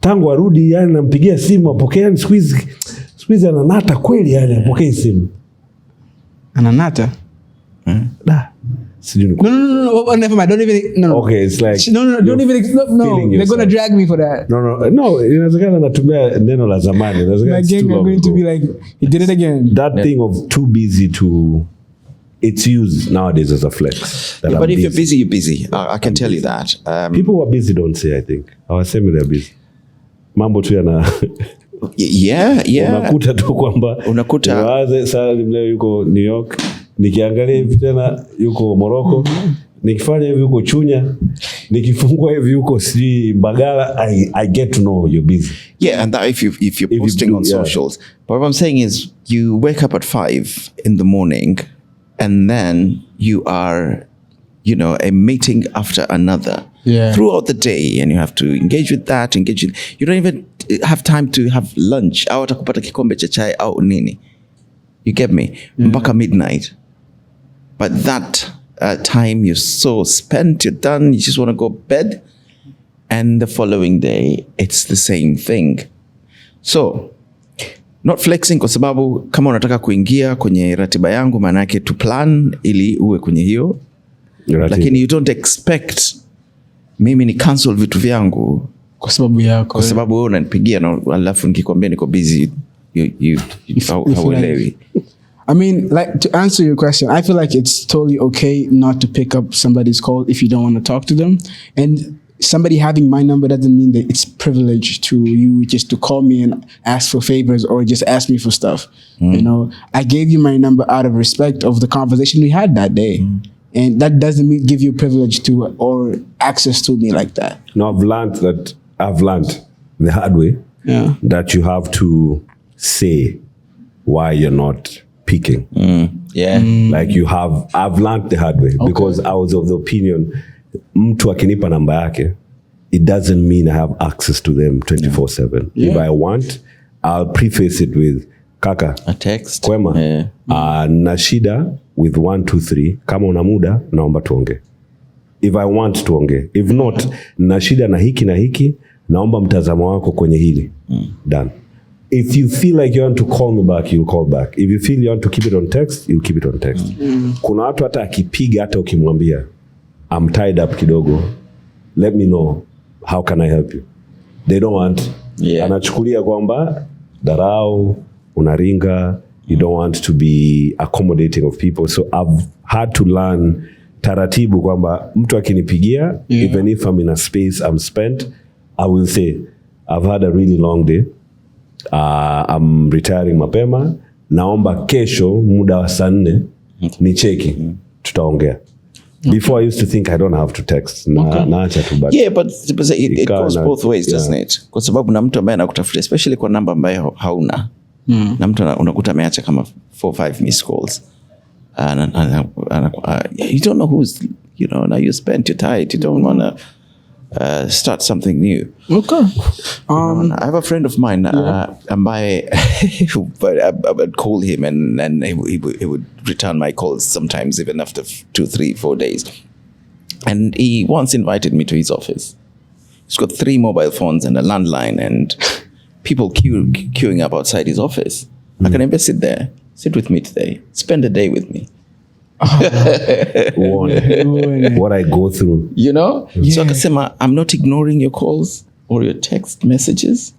Tangu arudi yani nampigia simu apokea, yani squeeze ananata kweli, yani apokee simu. Ananata? Da. No, never mind. Don't even. No. Okay, it's like. No. Don't even. No. They're gonna drag me for that. No. Inawezekana natumia neno la zamani. My gang are going to be like, he did it again. That thing of too busy to. It's used nowadays as a flex. Yeah, but if you're busy, you're busy. I can tell you that. People who are busy don't say, I think. Hawasemi they're busy. Mambo tu yana. Yeah. Unakuta tu kwamba. Waze Salim leo yuko New York. Nikiangalia hivi tena yuko Morocco, nikifanya hivi yuko Chunya, nikifungua hivi yuko si Mbagala. I get to know you're busy. Yeah, and that if you're posting on socials. But what I'm saying is you wake up at 5 in the morning and then you are, a meeting after another throughout the day, and you have to engage with that, you don't even have time to have lunch. Au atakupata kikombe cha chai au nini. You get me? Mpaka midnight. But that time you're so spent, you're done, you just want to go bed. And the following day, it's the same thing. So, not flexing kwa sababu kama unataka kuingia kwenye ratiba yangu, maana yake to plan ili uwe kwenye hiyo. Lakini you don't expect mimi ni cancel vitu vyangu kwa sababu yako. Kwa sababu wewe unanipigia na alafu nikikwambia niko busy, you hauelewi. I mean, like, to answer your question, I feel like it's totally okay not to pick up somebody's call if you don't want to talk to them. And somebody having my number doesn't mean that it's privilege to you just to call me and ask for favors or just ask me for stuff. I gave you my number out of respect of the conversation we had that day. And that doesn't mean give you privilege to or access to me like that. No, I've learned the hard way that you have to say why you're not picking. Like I've learned the hard way because I was of the opinion mtu akinipa namba yake, it doesn't mean I have access to them 24/7. If I want, I'll preface it with kaka, a text, kwema, na shida with 1 2 3, kama una muda naomba tuongee. If I want tuongee, if not na shida na hiki naomba mtazamo wako kwenye hili. Done. If you feel like you want to call me back, you'll call back. If you feel you want to keep it on text, you'll keep it on text. Kuna watu hata akipiga hata ukimwambia I'm tied up kidogo, let me know, how can I help you? They don't want. Anachukulia kwamba darau, unaringa, you don't want to be accommodating of people. So I've had to learn taratibu kwamba mtu akinipigia, even if I'm in a space I'm spent, I will say, I've had a really long day. I'm retiring mapema. Naomba kesho muda wa saa 4 ni cheki. Tutaongea. Before I used to think I don't have to text. Naacha tu but. Yeah, but it goes both ways, doesn't it? Kwa sababu na mtu ambaye anakutafuta, especially kwa namba ambayo hauna. Na mtu unakuta ameacha kama 4-5 missed calls. You don't know who's, now you spent your time. You don't want to start something new. Okay. I have a friend of mine, ambaye, but I would call him and he would return my calls sometimes even after 2, 3, 4 days. And he once invited me to his office. He's got 3 mobile phones and a landline, and people queuing up outside his office. I can never sit there. Sit with me today. Spend a day with me. What I go through. You know? Yeah. So akasema, I'm not ignoring your calls or your text messages.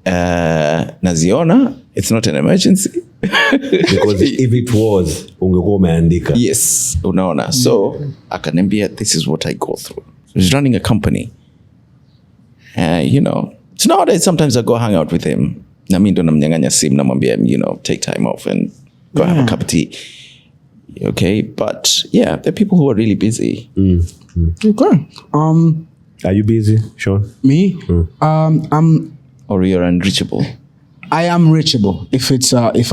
Naziona, it's not an emergency. Because if it was, ungekuwa umeandika. Yes, unaona. So akaniambia, this is what I go through. He's running a company. You know, so nowadays sometimes I go hang out with him. Na mimi ndo namnyang'anya simu, namwambia, you know, take time off and go have a cup of tea. Okay, but yeah, there are people who are really busy. Okay. Are you busy, Sean? Me? I'm. Or you're unreachable? I am reachable if it's if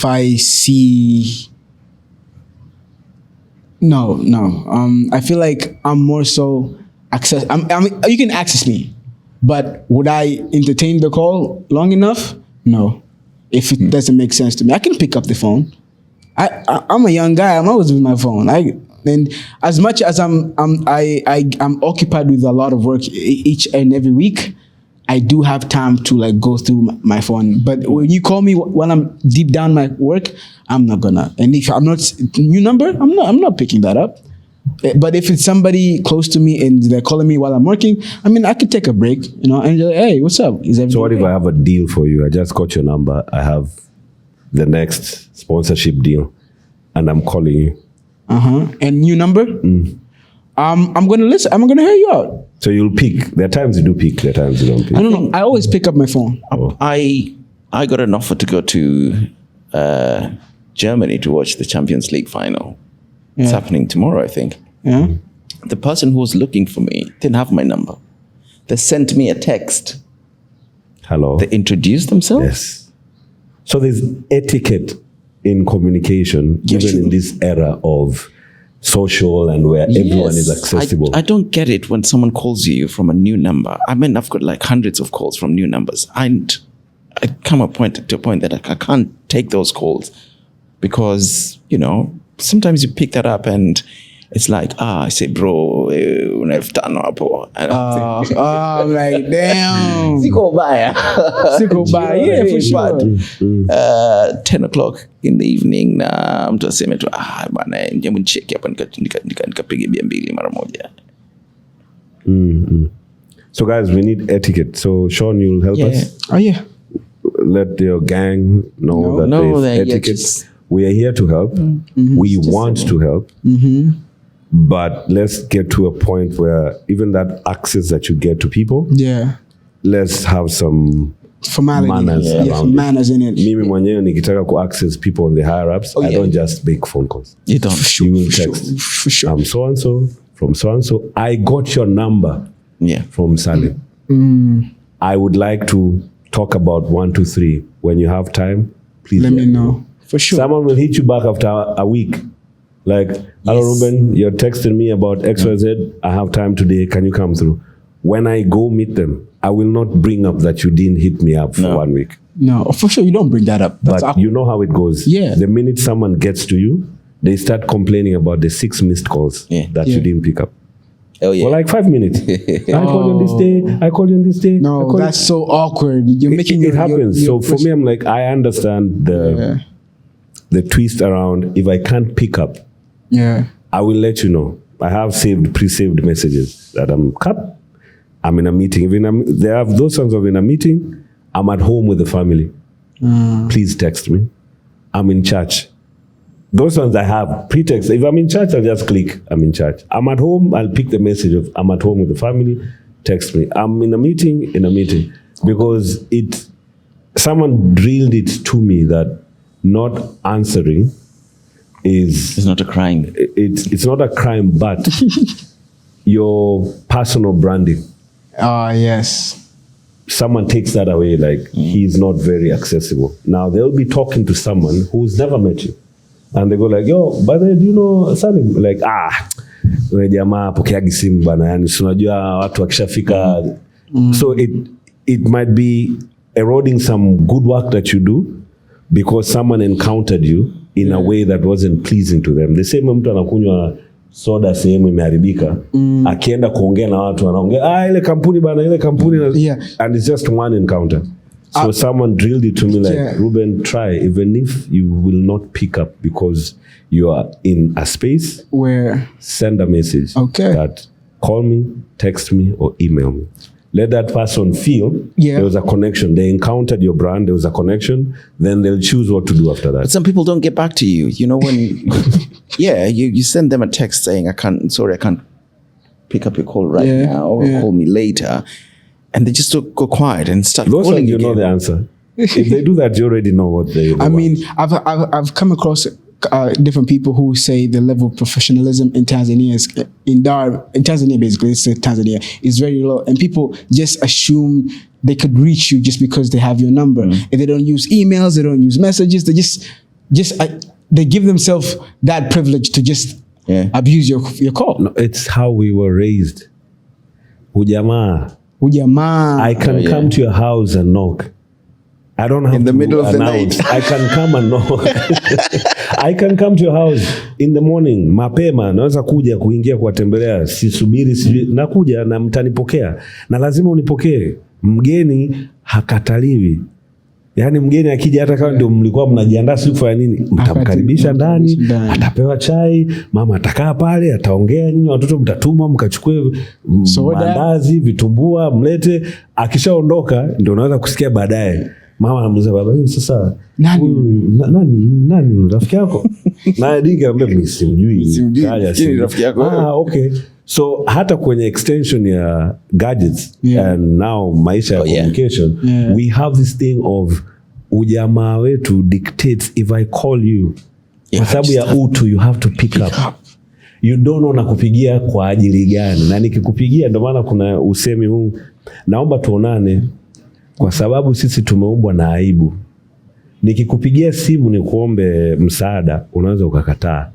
I see. No. I feel like I'm more so access. You can access me. But would I entertain the call long enough? No. If it doesn't make sense to me, I can pick up the phone. I'm a young guy. I'm always with my phone. And as much as I'm occupied with a lot of work each and every week, I do have time to like go through my phone. But when you call me when I'm deep down my work, I'm not gonna. And if I'm not new number, I'm not picking that up. But if it's somebody close to me and they're calling me while I'm working, I mean, I could take a break, you know, and like, hey, what's up? So what if I have a deal for you? I just got your number. I have the next sponsorship deal, and I'm calling you. And new number? I'm gonna listen. I'm gonna hear you out. So you'll pick. There are times you do pick. There are times you don't pick. I don't know. I always pick up my phone. I got an offer to go to Germany to watch the Champions League final. It's happening tomorrow, I think. Yeah. The person who was looking for me didn't have my number. They sent me a text. Hello. They introduced themselves. Yes. So there's etiquette in communication, even in this era of social and where everyone is accessible. I don't get it when someone calls you from a new number. I mean, I've got like hundreds of calls from new numbers. And I come to a point that I can't take those calls because, you know, sometimes you pick that up and it's like, I say, bro, I've done up. I'm like, damn. Siko baya, yeah, for sure. 10 o'clock in the evening, na mtu aseme tu, bana, njemu ncheki hapa nikapige bia mbili mara moja. So guys, we need etiquette. So Sean, you'll help us? Oh yeah. Let your gang know that there's etiquette. We are here to help. We want to help. But let's get to a point where even that access that you get to people, let's have some manners around manners in it. Mimi mwenyewe nikitaka ku access people on the higher ups, I don't just make phone calls. You don't. You will text. For sure. I'm so-and-so, from so-and-so. I got your number from Salim. I would like to talk about 1, 2, 3. When you have time, please let me know. For sure. Someone will hit you back after a week. Like, hello, Reuben, you're texting me about XYZ. I have time today. Can you come through? When I go meet them, I will not bring up that you didn't hit me up for 1 week. No, for sure. You don't bring that up. But you know how it goes. Yeah. The minute someone gets to you, they start complaining about the 6 missed calls that you didn't pick up. Oh, yeah. For like 5 minutes. I called you on this day. I called you on this day. No, that's so awkward. You're making it happens. So for me, I'm like, I understand the twist around if I can't pick up. I will let you know. I have pre-saved messages that I'm in a meeting. They have those ones of in a meeting. I'm at home with the family. Please text me. I'm in church. Those ones I have pretext. If I'm in church, I'll just click, I'm in church. I'm at home, I'll pick the message of I'm at home with the family, text me. I'm in a meeting, because someone drilled it to me that not answering is not a crime. It's not a crime, but your personal branding. Yes. Someone takes that away, like he's not very accessible. Now they'll be talking to someone who's never met you. And they go like, yo, by the way, do you know Salim? Like, we jamaa pokeagi simu bana, yani unajua watu wakishafika. So it might be eroding some good work that you do because someone encountered you in a way that wasn't pleasing to them. The same mtu anakunywa soda sehemu imeharibika, akienda kuongea na watu anaongea ile kampuni bana, ile kampuni, and it's just one encounter. So someone drilled it to me like, Reuben, try, even if you will not pick up because you are in a space where, send a message that call me, text me, or email me. Let that person feel there was a connection. They encountered your brand, there was a connection, then they'll choose what to do after that. But some people don't get back to you. You know, when you send them a text saying, I can't pick up your call right now, or call me later. And they just go quiet and start calling you. Know the answer. If they do that, you already know what they want. I mean, I've come across different people who say the level of professionalism in Tanzania is in Tanzania, basically, it's Tanzania, is very low, and people just assume they could reach you just because they have your number. And they don't use emails, they don't use messages. They just they give themselves that privilege to just abuse your call. No, it's how we were raised. Ujamaa. I can come to your house and knock. I don't have in the middle of the night. I can come and knock. I can come to your house in the morning, mapema, naweza kuja kuingia kuwatembelea, sisubiri, nakuja na mtanipokea. Na lazima unipokee. Mgeni hakataliwi. Yaani mgeni akija hata kama ndio mlikuwa mnajiandaa siku kufanya nini, mtamkaribisha ndani, atapewa chai, mama atakaa pale, ataongea, nyinyi watoto mtatuma mkachukue mandazi, vitumbua, mlete. Akishaondoka ndio unaweza kusikia baadaye mama anamuuliza baba, sasa nani rafiki yako? Na dinga ambaye mimi simjui rafiki yako. Okay. So hata kwenye extension ya gadgets and now maisha ya communication, we have this thing of ujamaa wetu dictates if I call you, kwa sababu ya utu, you have to pick up. You don't know nakupigia kwa ajili gani, na nikikupigia ndio maana kuna usemi huu, naomba tuonane kwa sababu sisi tumeumbwa na aibu. Nikikupigia simu nikuombe msaada, unaweza ukakataa.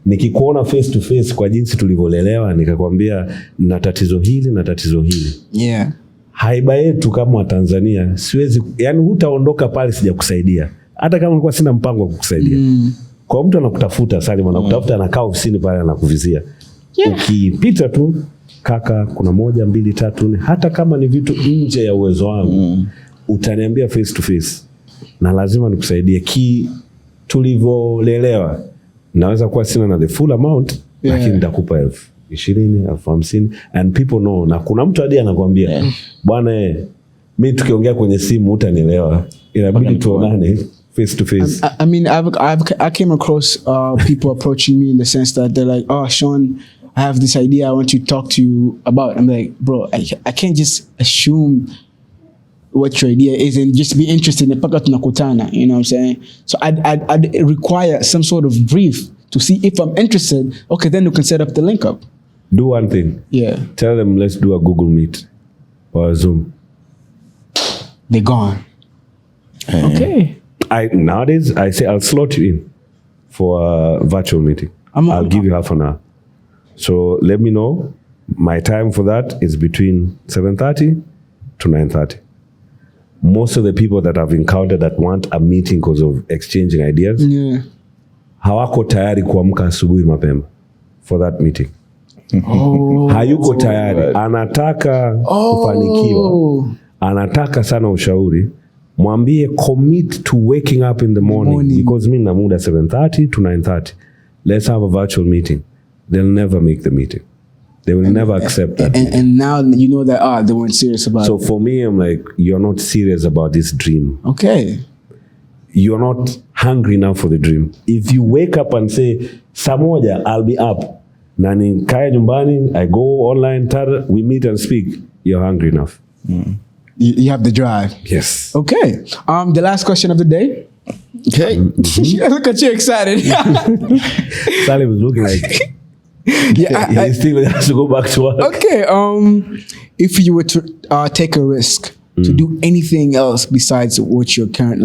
Nikikuona face to face kwa jinsi tulivyolelewa, nikakwambia na tatizo hili na tatizo hili. Haiba yetu kama wa Tanzania, siwezi, yani hutaondoka pale sijakusaidia. Hata kama nilikuwa sina mpango wa kukusaidia. Kwa mtu anakutafuta, Salim anakutafuta, anakaa ofisini pale anakuvizia. Ukipita tu, kaka, kuna 1, 2, 3, 4, hata kama ni vitu nje ya uwezo wangu, utaniambia face to face. Na lazima nikusaidie tulivyolelewa. Naweza kuwa sina na the full amount, lakini nitakupa 20,000, 50,000, and people know. Na kuna mtu hadi anakuambia, bwana mimi tukiongea kwenye simu utanielewa, inabidi tuonane face to face. I mean, I came across people approaching me in the sense that they're like, oh, Sean, I have this idea I want to talk to you about. I'm like, bro, I can't just assume what your idea is and just be interested in mpaka tunakutana, you know what I'm saying? So I'd require some sort of brief to see if I'm interested. Okay, then you can set up the link up. Do one thing. Tell them, let's do a Google Meet or a Zoom. They're gone. Okay. Nowadays, I say I'll slot you in for a virtual meeting. I'll give you half an hour. So let me know. My time for that is between 7:30 to 9:30. Most of the people that I've encountered that want a meeting because of exchanging ideas, hawako tayari kuamka asubuhi mapema for that meeting. Hayuko tayari. Anataka kufanikiwa. Anataka sana ushauri. Mwambie commit to waking up in the morning. Because mimi na muda 7:30 to 9:30. Let's have a virtual meeting. They'll never make the meeting. They will never accept that. And now you know that they weren't serious about it. So for me, I'm like, you're not serious about this dream. Okay. You're not hungry enough for the dream. If you wake up and say, saa moja, I'll be up. Na nikae nyumbani, I go online, we meet and speak. You're hungry enough. You have the drive. Yes. Okay. The last question of the day. Okay. Look at you excited. Salim was looking like... he still has to go back to work. Okay. If you were to take a risk to do anything else besides what your current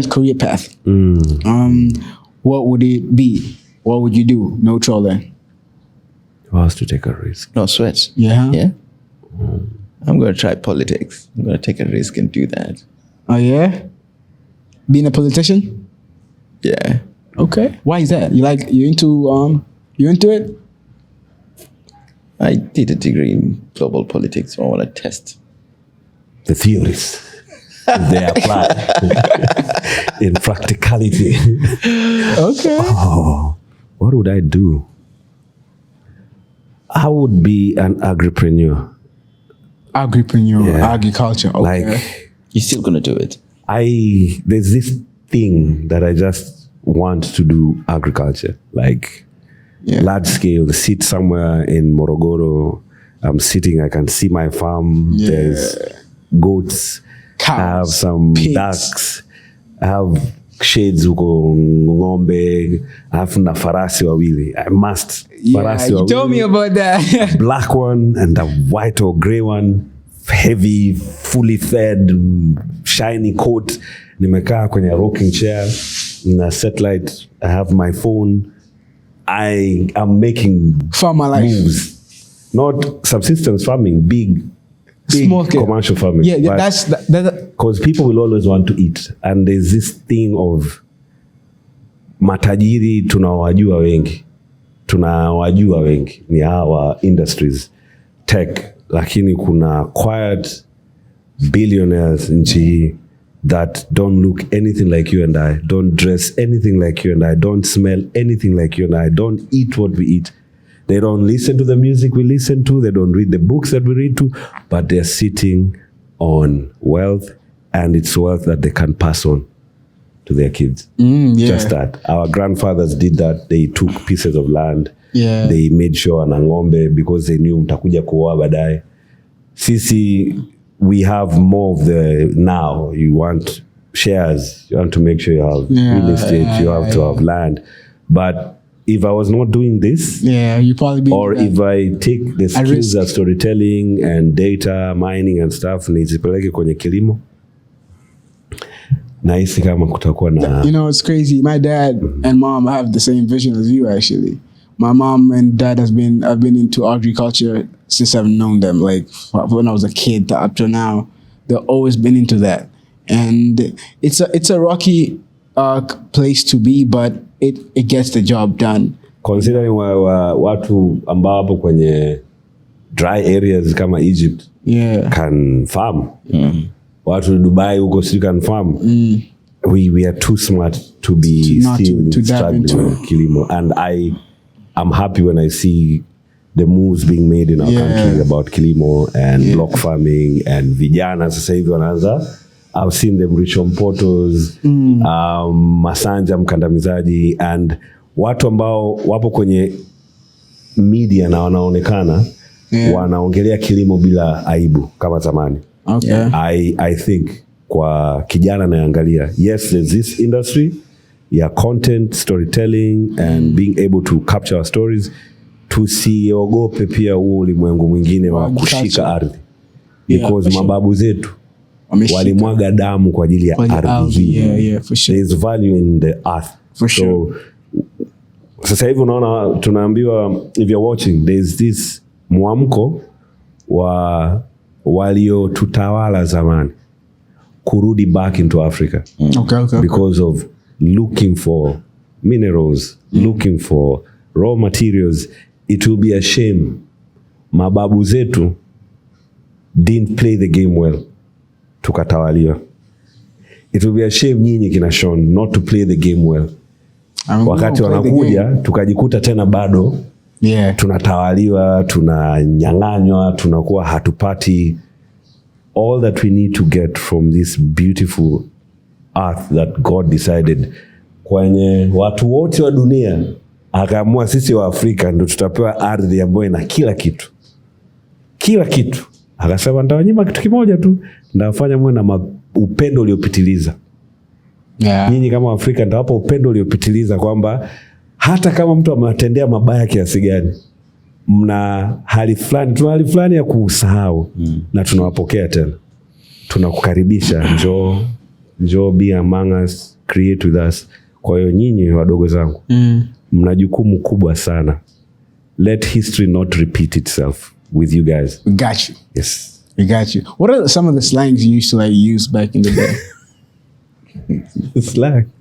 career path, what would it be? What would you do? No trolling. Who has to take a risk? No sweat. Yeah. I'm going to try politics. I'm going to take a risk and do that. Oh yeah. Being a politician? Yeah. Okay. Why is that? You into it? I did a degree in global politics, so I want to test the theories. If they apply in practicality. Okay. Oh, what would I do? I would be an agripreneur. Agriculture. Okay. Like, you're still gonna do it. There's this thing that I just want to do agriculture, like large scale. Sit somewhere in Morogoro. I'm sitting. I can see my farm. Yeah. There's goats. Cows, I have some pigs. ducks. I have shades huko ng'ombe. I have na farasi wawili. I must. Yeah, you told me about that. A black one and a white or gray one. Heavy, fully fed, shiny coat. Nimekaa kwenye rocking chair. Na satellite. I have my phone. I am making farmer life moves. Not subsistence farming, big small scale commercial farming. Yeah, that's because people will always want to eat, and there's this thing of matajiri tunawajua wengi ni hawa industries tech, lakini kuna quiet billionaires nchi hii that don't look anything like you and I, don't dress anything like you and I, don't smell anything like you and I, don't eat what we eat. They don't listen to the music we listen to. They don't read the books that we read to, but they're sitting on wealth, and it's wealth that they can pass on to their kids. Just that. Our grandfathers did that. They took pieces of land. Yeah. They made sure ana ng'ombe because they knew mtakuja kuoa baadaye. Sisi, we have more of the now. You want shares. You want to make sure you have real estate. You have to have land. But if I was not doing this, you probably be. Or if I take the skills of storytelling and data mining and stuff, nizipeleke kwenye kilimo, nahisi kama kutakuwa na. You know, it's crazy. My dad and mom have the same vision as you. Actually, my mom and dad have been into agriculture since I've known them. Like when I was a kid up to now, they've always been into that, and it's a rocky place to be, but it gets the job done. Considering watu ambao hapo kwenye dry areas kama Egypt can farm. Watu Dubai huko si can farm. We are too smart to be still struggling with kilimo, and I'm happy when I see the moves being made in our country about kilimo and block farming and vijana sasa hivi wanaanza. I've seen them Richo Mpotos, Masanja mkandamizaji, and watu ambao wapo kwenye media na wanaonekana wanaongelea kilimo bila aibu kama zamani. Okay. I think kwa kijana naangalia, yes, there's this industry content, storytelling and being able to capture our stories. Tusiogope pia huo ulimwengu mwingine wa kushika ardhi, because mababu zetu walimwaga damu kwa ajili ya ardhi hii. For sure. There is value in the earth. For sure. So sasa hivi unaona tunaambiwa, if you're watching, there is this mwamko wa waliotutawala zamani kurudi back into Africa. Okay. Because of looking for minerals, looking for raw materials. It will be a shame mababu zetu didn't play the game well, tukatawaliwa. It will be a shame nyinyi kina Sean not to play the game well. Wakati wanakuja tukajikuta tena bado tunatawaliwa, tunanyang'anywa, tunakuwa hatupati all that we need to get from this beautiful earth that God decided. Kwenye watu wote wa dunia akaamua sisi wa Afrika ndio tutapewa ardhi ambayo ina kila kitu. Kila kitu. Akasema ndawanyima kitu kimoja tu, ndafanya mwe na upendo uliopitiliza. Nyinyi kama Afrika ndawapa upendo uliopitiliza, kwamba hata kama mtu amewatendea mabaya kiasi gani, mna hali fulani, tuna hali fulani ya kusahau na tunawapokea tena. Tunakukaribisha, njoo be among us, create with us. Kwa hiyo nyinyi wadogo zangu, mna jukumu kubwa sana. Let history not repeat itself with you guys. We got you. Yes. We got you. What are some of the slangs you used to use back in the day?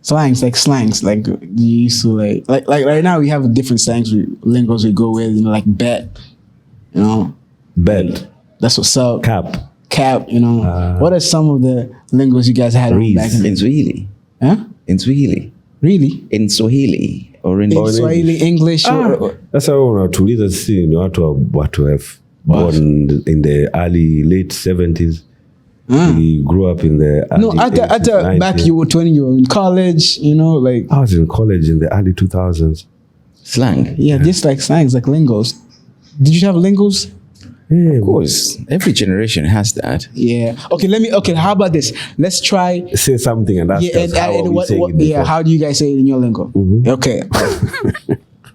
Slangs, like slangs. Like you used to like right now we have different slangs, lingos we go with, like bet. You know? Bet. That's what's up. Cap, you know. What are some of the lingos you guys had back in Swahili? Huh? In Swahili. Really? In Swahili or in Swahili, English. That's how unatuliza sisi ni watu have born in the late 70s. We grew up in the early 80s, back you were 20, you were in college, you know, like I was in college in the early 2000s. Slang. Yeah, just like slangs, like lingos. Did you have lingos? Yeah, of course. Every generation has that. Yeah. Okay, how about this? Let's try say something and ask us how do you guys say it in your lingo? Okay.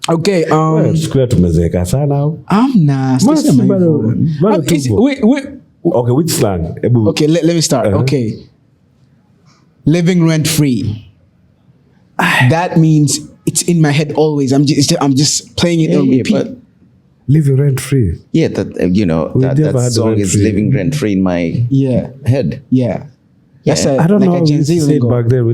Okay. Tumezeka sana. Wait. Okay, which slang? Okay, let me start. Okay. Living rent free. That means it's in my head always. I'm just playing it on repeat. Living rent free. Yeah, that song is living rent free in my head. Yeah. Yes, I don't know. Gen Z lingo back there.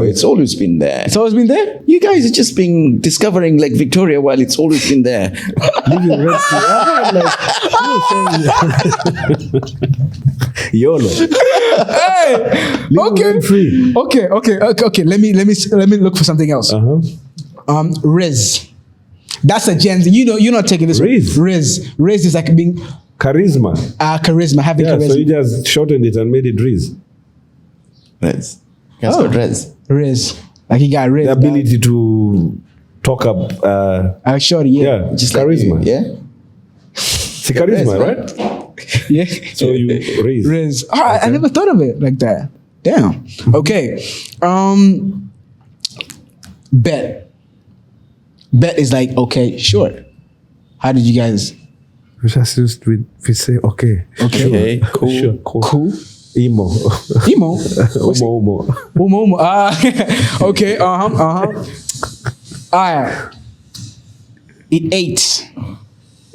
It's always been there. It's always been there. You guys are just been discovering like Victoria while it's always been there. Living rent free. YOLO. Hey. Rent free. Okay. Let me look for something else. Riz. That's a Gen Z. You're not taking this. Riz. Riz is like being charisma. Charisma. Having charisma. So you just shortened it and made it Riz. Riz. That's got Riz. Riz. Like he got Riz. The ability to talk up. Sure, yeah. Just charisma. Like yeah. It's charisma, right? Yeah. So you Riz. Riz. Oh, okay. I never thought of it like that. Damn. Okay. Bet. Bet is like, okay, sure. How did you guys? We say okay. Okay. Cool. Sure. Cool. Emo. Umo. Okay. It ate.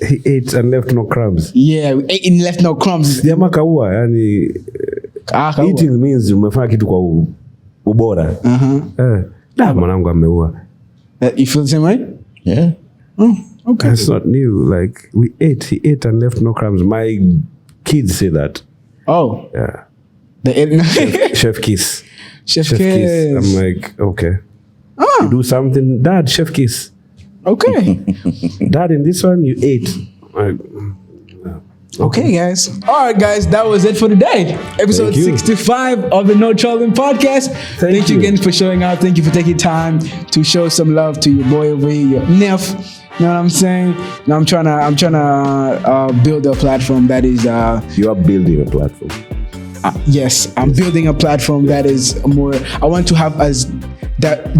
He ate and left no crumbs. Yeah, we ate and left no crumbs. Jamaa kaua, yani eating means umefanya kitu kwa ubora. Mwanangu ameua. You feel the same way? Yeah. Oh, okay. It's not new. Like he ate and left no crumbs. My kids say that. Oh. Yeah. Chef kiss. Chef kiss. I'm like, okay. You do something, Dad, chef kiss. Okay. Dad, in this one, you ate. Okay, guys. All right, guys. That was it for today. Episode 65 of the No Trolling Podcast. Thank you again for showing up. Thank you for taking time to show some love to your boy over here, your Nef. You know what I'm saying? Now I'm trying to build a platform that is. You are building a platform. Yes, I'm building a platform that is more. I want to have as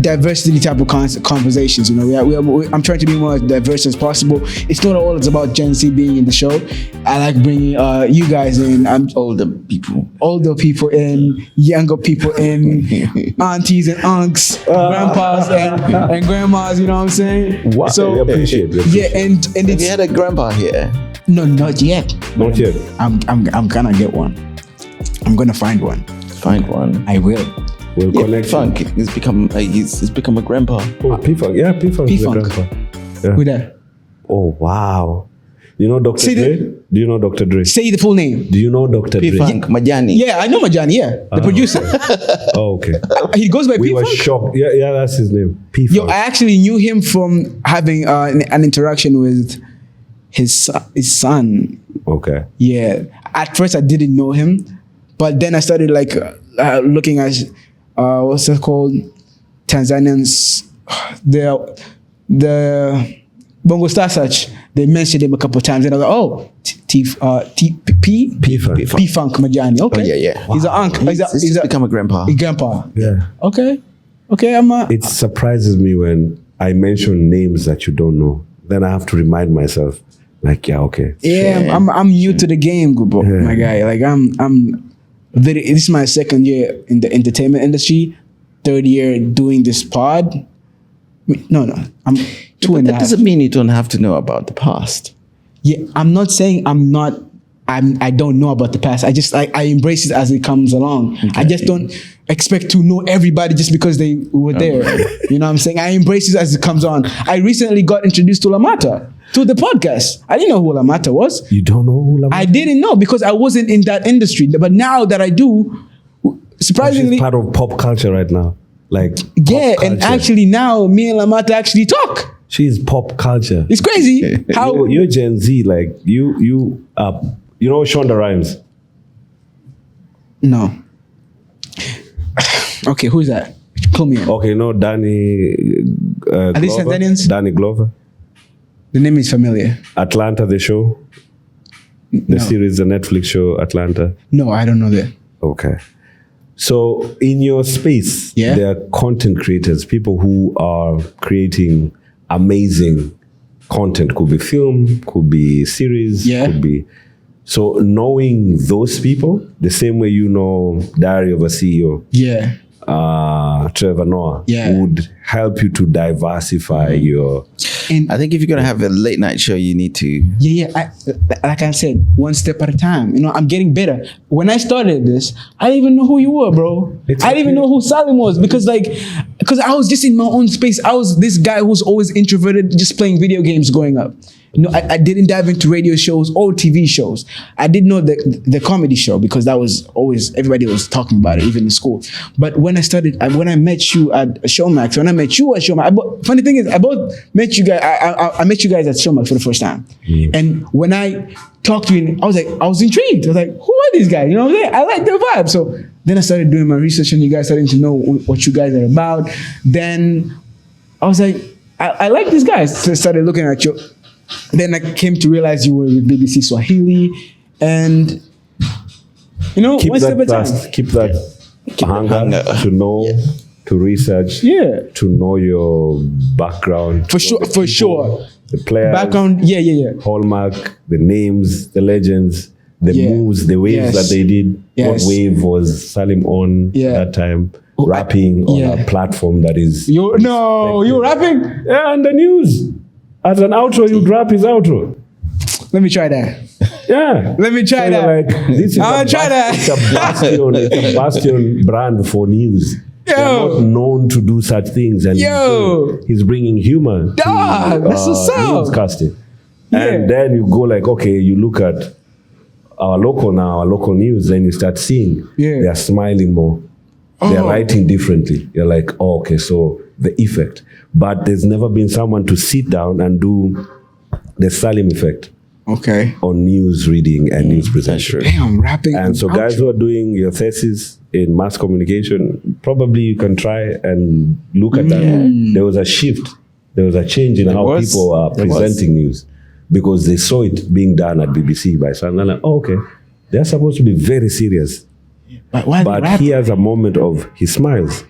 diversity type of conversations. You know, I'm trying to be more diverse as possible. It's not all it's about Gen Z being in the show. I like bringing you guys in. Older people in, younger people in, aunties and unks, grandpas and grandmas. You know what I'm saying? Wow. So we appreciate it. Yeah, and have you had a grandpa here? No, not yet. Not yet. I'm gonna get one. I'm gonna find one. Find one. I will. We'll connect. Funk. He's become a grandpa. Oh, P-Funk. Yeah, P-Funk is a grandpa. Yeah. Who that? Oh, wow. You know Dr. Dre? Do you know Dr. Dre? Say the full name. Do you know Dr. Dre? P-Funk, Majani. Yeah, I know Majani, the producer. Oh, okay. He goes by We P-Funk? were shocked. Yeah, that's his name. P-Funk. Yo, I actually knew him from having an interaction with his son. Okay. Yeah. At first, I didn't know him. But then I started looking at what's it called? Tanzanians, the Bongo Star Search. They mentioned him a couple of times, and I was like, P-Funk Majani. Okay, oh, yeah. Wow. He's an uncle. He's become a grandpa. Grandpa. Yeah. Okay. It surprises me when I mention names that you don't know. Then I have to remind myself, like, yeah, okay. Yeah, I'm new to the game, my guy. Like this is my second year in the entertainment industry, third year doing this pod. No, I'm 2.5. That doesn't mean you don't have to know about the past. Yeah, I'm not saying I'm not I don't know about the past. I embrace it as it comes along. Okay. I just don't expect to know everybody just because they were there. You know what I'm saying? I embrace it as it comes on. I recently got introduced to Lamata, to the podcast. I didn't know who Lamata was. You don't know who Lamata? I didn't know because I wasn't in that industry. But now that I do, surprisingly, she's part of pop culture right now. Like, yeah, and actually now me and Lamata actually talk. She's pop culture. It's crazy how you're Gen Z. Like you know Shonda Rhimes? No. Okay, who's that? Pull me in. Okay, no, Danny Are they Tanzanians? Danny Glover. The name is familiar. Atlanta, the show. The series, the Netflix show, Atlanta. No, I don't know that. Okay. So in your space, there are content creators, people who are creating amazing content. Could be film, could be series, could be. So knowing those people, the same way you know Diary of a CEO, Trevor Noah, would help you to diversify your. And I think if you're gonna have a late night show, you need to. Like I said, one step at a time. You know, I'm getting better. When I started this, I didn't even know who you were, bro. I didn't even know who Salim was because I was just in my own space. I was this guy who was always introverted, just playing video games growing up. You know, I didn't dive into radio shows or TV shows. I didn't know the comedy show because that was always, everybody was talking about it, even in school. But when I met you at Showmax, funny thing is, I both met you guys, I met you guys at Showmax for the first time. Yeah. And when I talked to you, I was intrigued. I was like, who are these guys? You know what I'm saying? I like their vibe. So then I started doing my research and you guys started to know what you guys are about. Then I was like, I like these guys. So I started looking at you. Then I came to realize you were with BBC Swahili, and you know, keep one step at a time. Keep that hunger to know, to research, to know your background. For sure. The players, background, hallmark, the names, the legends, the moves, the waves that they did. What wave was Salim on at that time? Rapping on a platform that is. You rapping? Yeah, and the news. As an outro, you drop his outro. Let me try that. Yeah. Let me try that. Like, this is It's a bastion brand for news. They're not known to do such things. And he's bringing humor to newscasting. And then you go like, okay, you look at our local news, and you start seeing they're smiling more. They're writing differently. You're like, oh, okay, so the effect. But there's never been someone to sit down and do the Salim effect. Okay. On news reading and news presentation. Damn, rapping. And so guys who are doing your thesis in mass communication, probably you can try and look at that. There was a shift. There was a change in how people are presenting news because they saw it being done at BBC by someone. Like, oh, okay, they're supposed to be very serious. But he has a moment of, he smiles.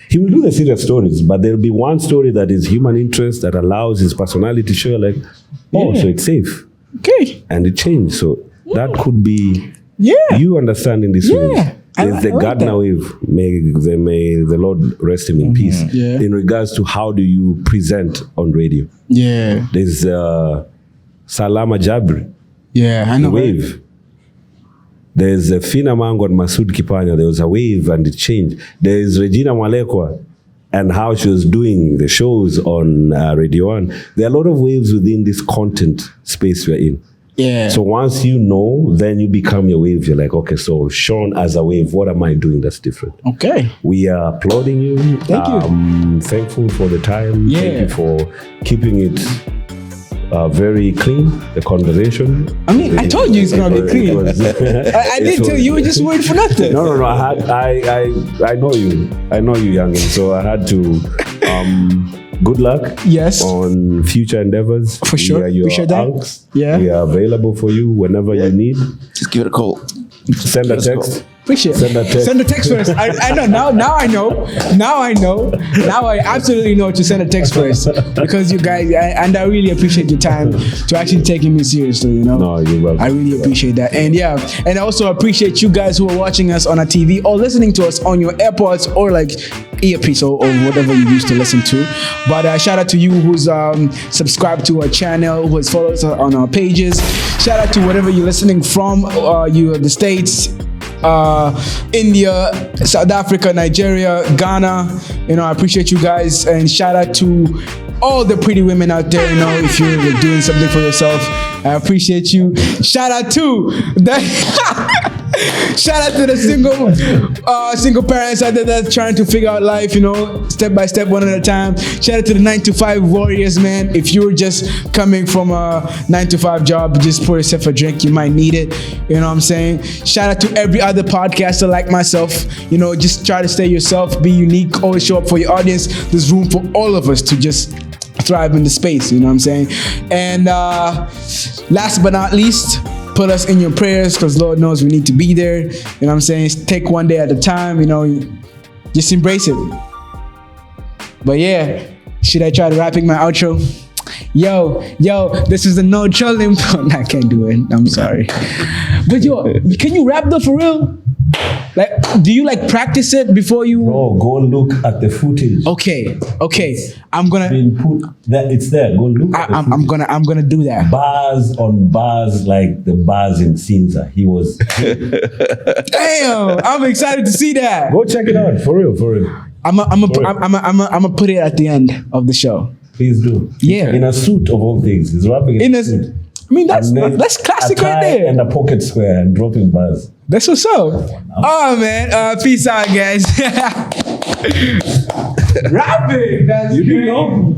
He will do the serious stories, but there'll be one story that is human interest that allows his personality to show like, so it's safe. Okay. And it changed. So that could be you understanding this way. There's the Gardner wave. May the Lord rest him in peace. Yeah. In regards to how do you present on radio. Yeah. There's Salama Jabri. Yeah, I know. The wave. There's Fina Mango and Masood Kipanya. There was a wave and it changed. There's Regina Mwalekwa and how she was doing the shows on Radio 1. There are a lot of waves within this content space we're in. Yeah. So once you know, then you become your wave. You're like, okay, so Sean as a wave, what am I doing that's different? Okay. We are applauding you. Thank you. Thankful for the time. Yeah. Thank you for keeping it very clean, the conversation. I mean, I told you it's gonna be clean. I didn't tell you. You were just worried for nothing. No. I know you. I know you, youngin. So I had to. Good luck. Yes. On future endeavors. For sure. We are your ALCs. Yeah. We are available for you whenever you need. Just give it a call. Send a text. Appreciate it. Send a text. Send a text first. I know. Now I know. Now I absolutely know to send a text first because you guys, and I really appreciate your time to actually taking me seriously, you know. No, you're welcome. I really appreciate that. And yeah, and I also appreciate you guys who are watching us on our TV or listening to us on your AirPods or like earpiece or whatever you used to listen to. But shout out to you who's subscribed to our channel, who has followed us on our pages. Shout out to whatever you're listening from, the States, India, South Africa, Nigeria, Ghana. You know, I appreciate you guys, and shout out to all the pretty women out there. You know, if you're doing something for yourself, I appreciate you. Shout out to the shout out to the single parents out there that's trying to figure out life, you know, step by step, one at a time. Shout out to the 9-to-5 warriors, man. If you're just coming from a 9-to-5 job, just pour yourself a drink, you might need it. You know what I'm saying? Shout out to every other podcaster like myself. You know, just try to stay yourself, be unique, always show up for your audience. There's room for all of us to just thrive in the space, you know what I'm saying? And last but not least, put us in your prayers, because Lord knows we need to be there. You know what I'm saying? Take one day at a time, you know, just embrace it. But yeah, should I try to wrapping my outro? Yo, this is the No Trolling. I can't do it. I'm sorry. But yo, can you rap though for real? Like, do you like practice it before you? Bro, go look at the footage. Okay. I'm gonna. It's there. Go look. I'm gonna do that. Bars on bars, like the bars in Cinza. He was. Damn! I'm excited to see that. Go check it out for real. I'm gonna put it at the end of the show. Please do. Yeah. In a suit of all things. He's rapping in a suit. I mean, that's classic right there. And a pocket square and dropping bars. That's what's up. Oh man, peace out, guys. Rapping. That's You didn't know.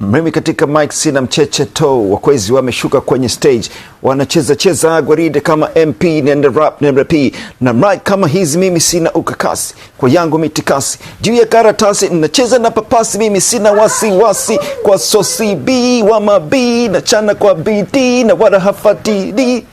Mimi katika mic sina mcheche to, wakwezi wameshuka kwenye stage, wanacheza gwaride kama MP, nenda rap na mic kama hizi, mimi sina ukakasi, kwa yangu mitikasi, juu ya karatasi, nacheza na papasi, mimi sina wasi, kwa sosi B wa mabi, na chana kwa BD, na wala hafadidi.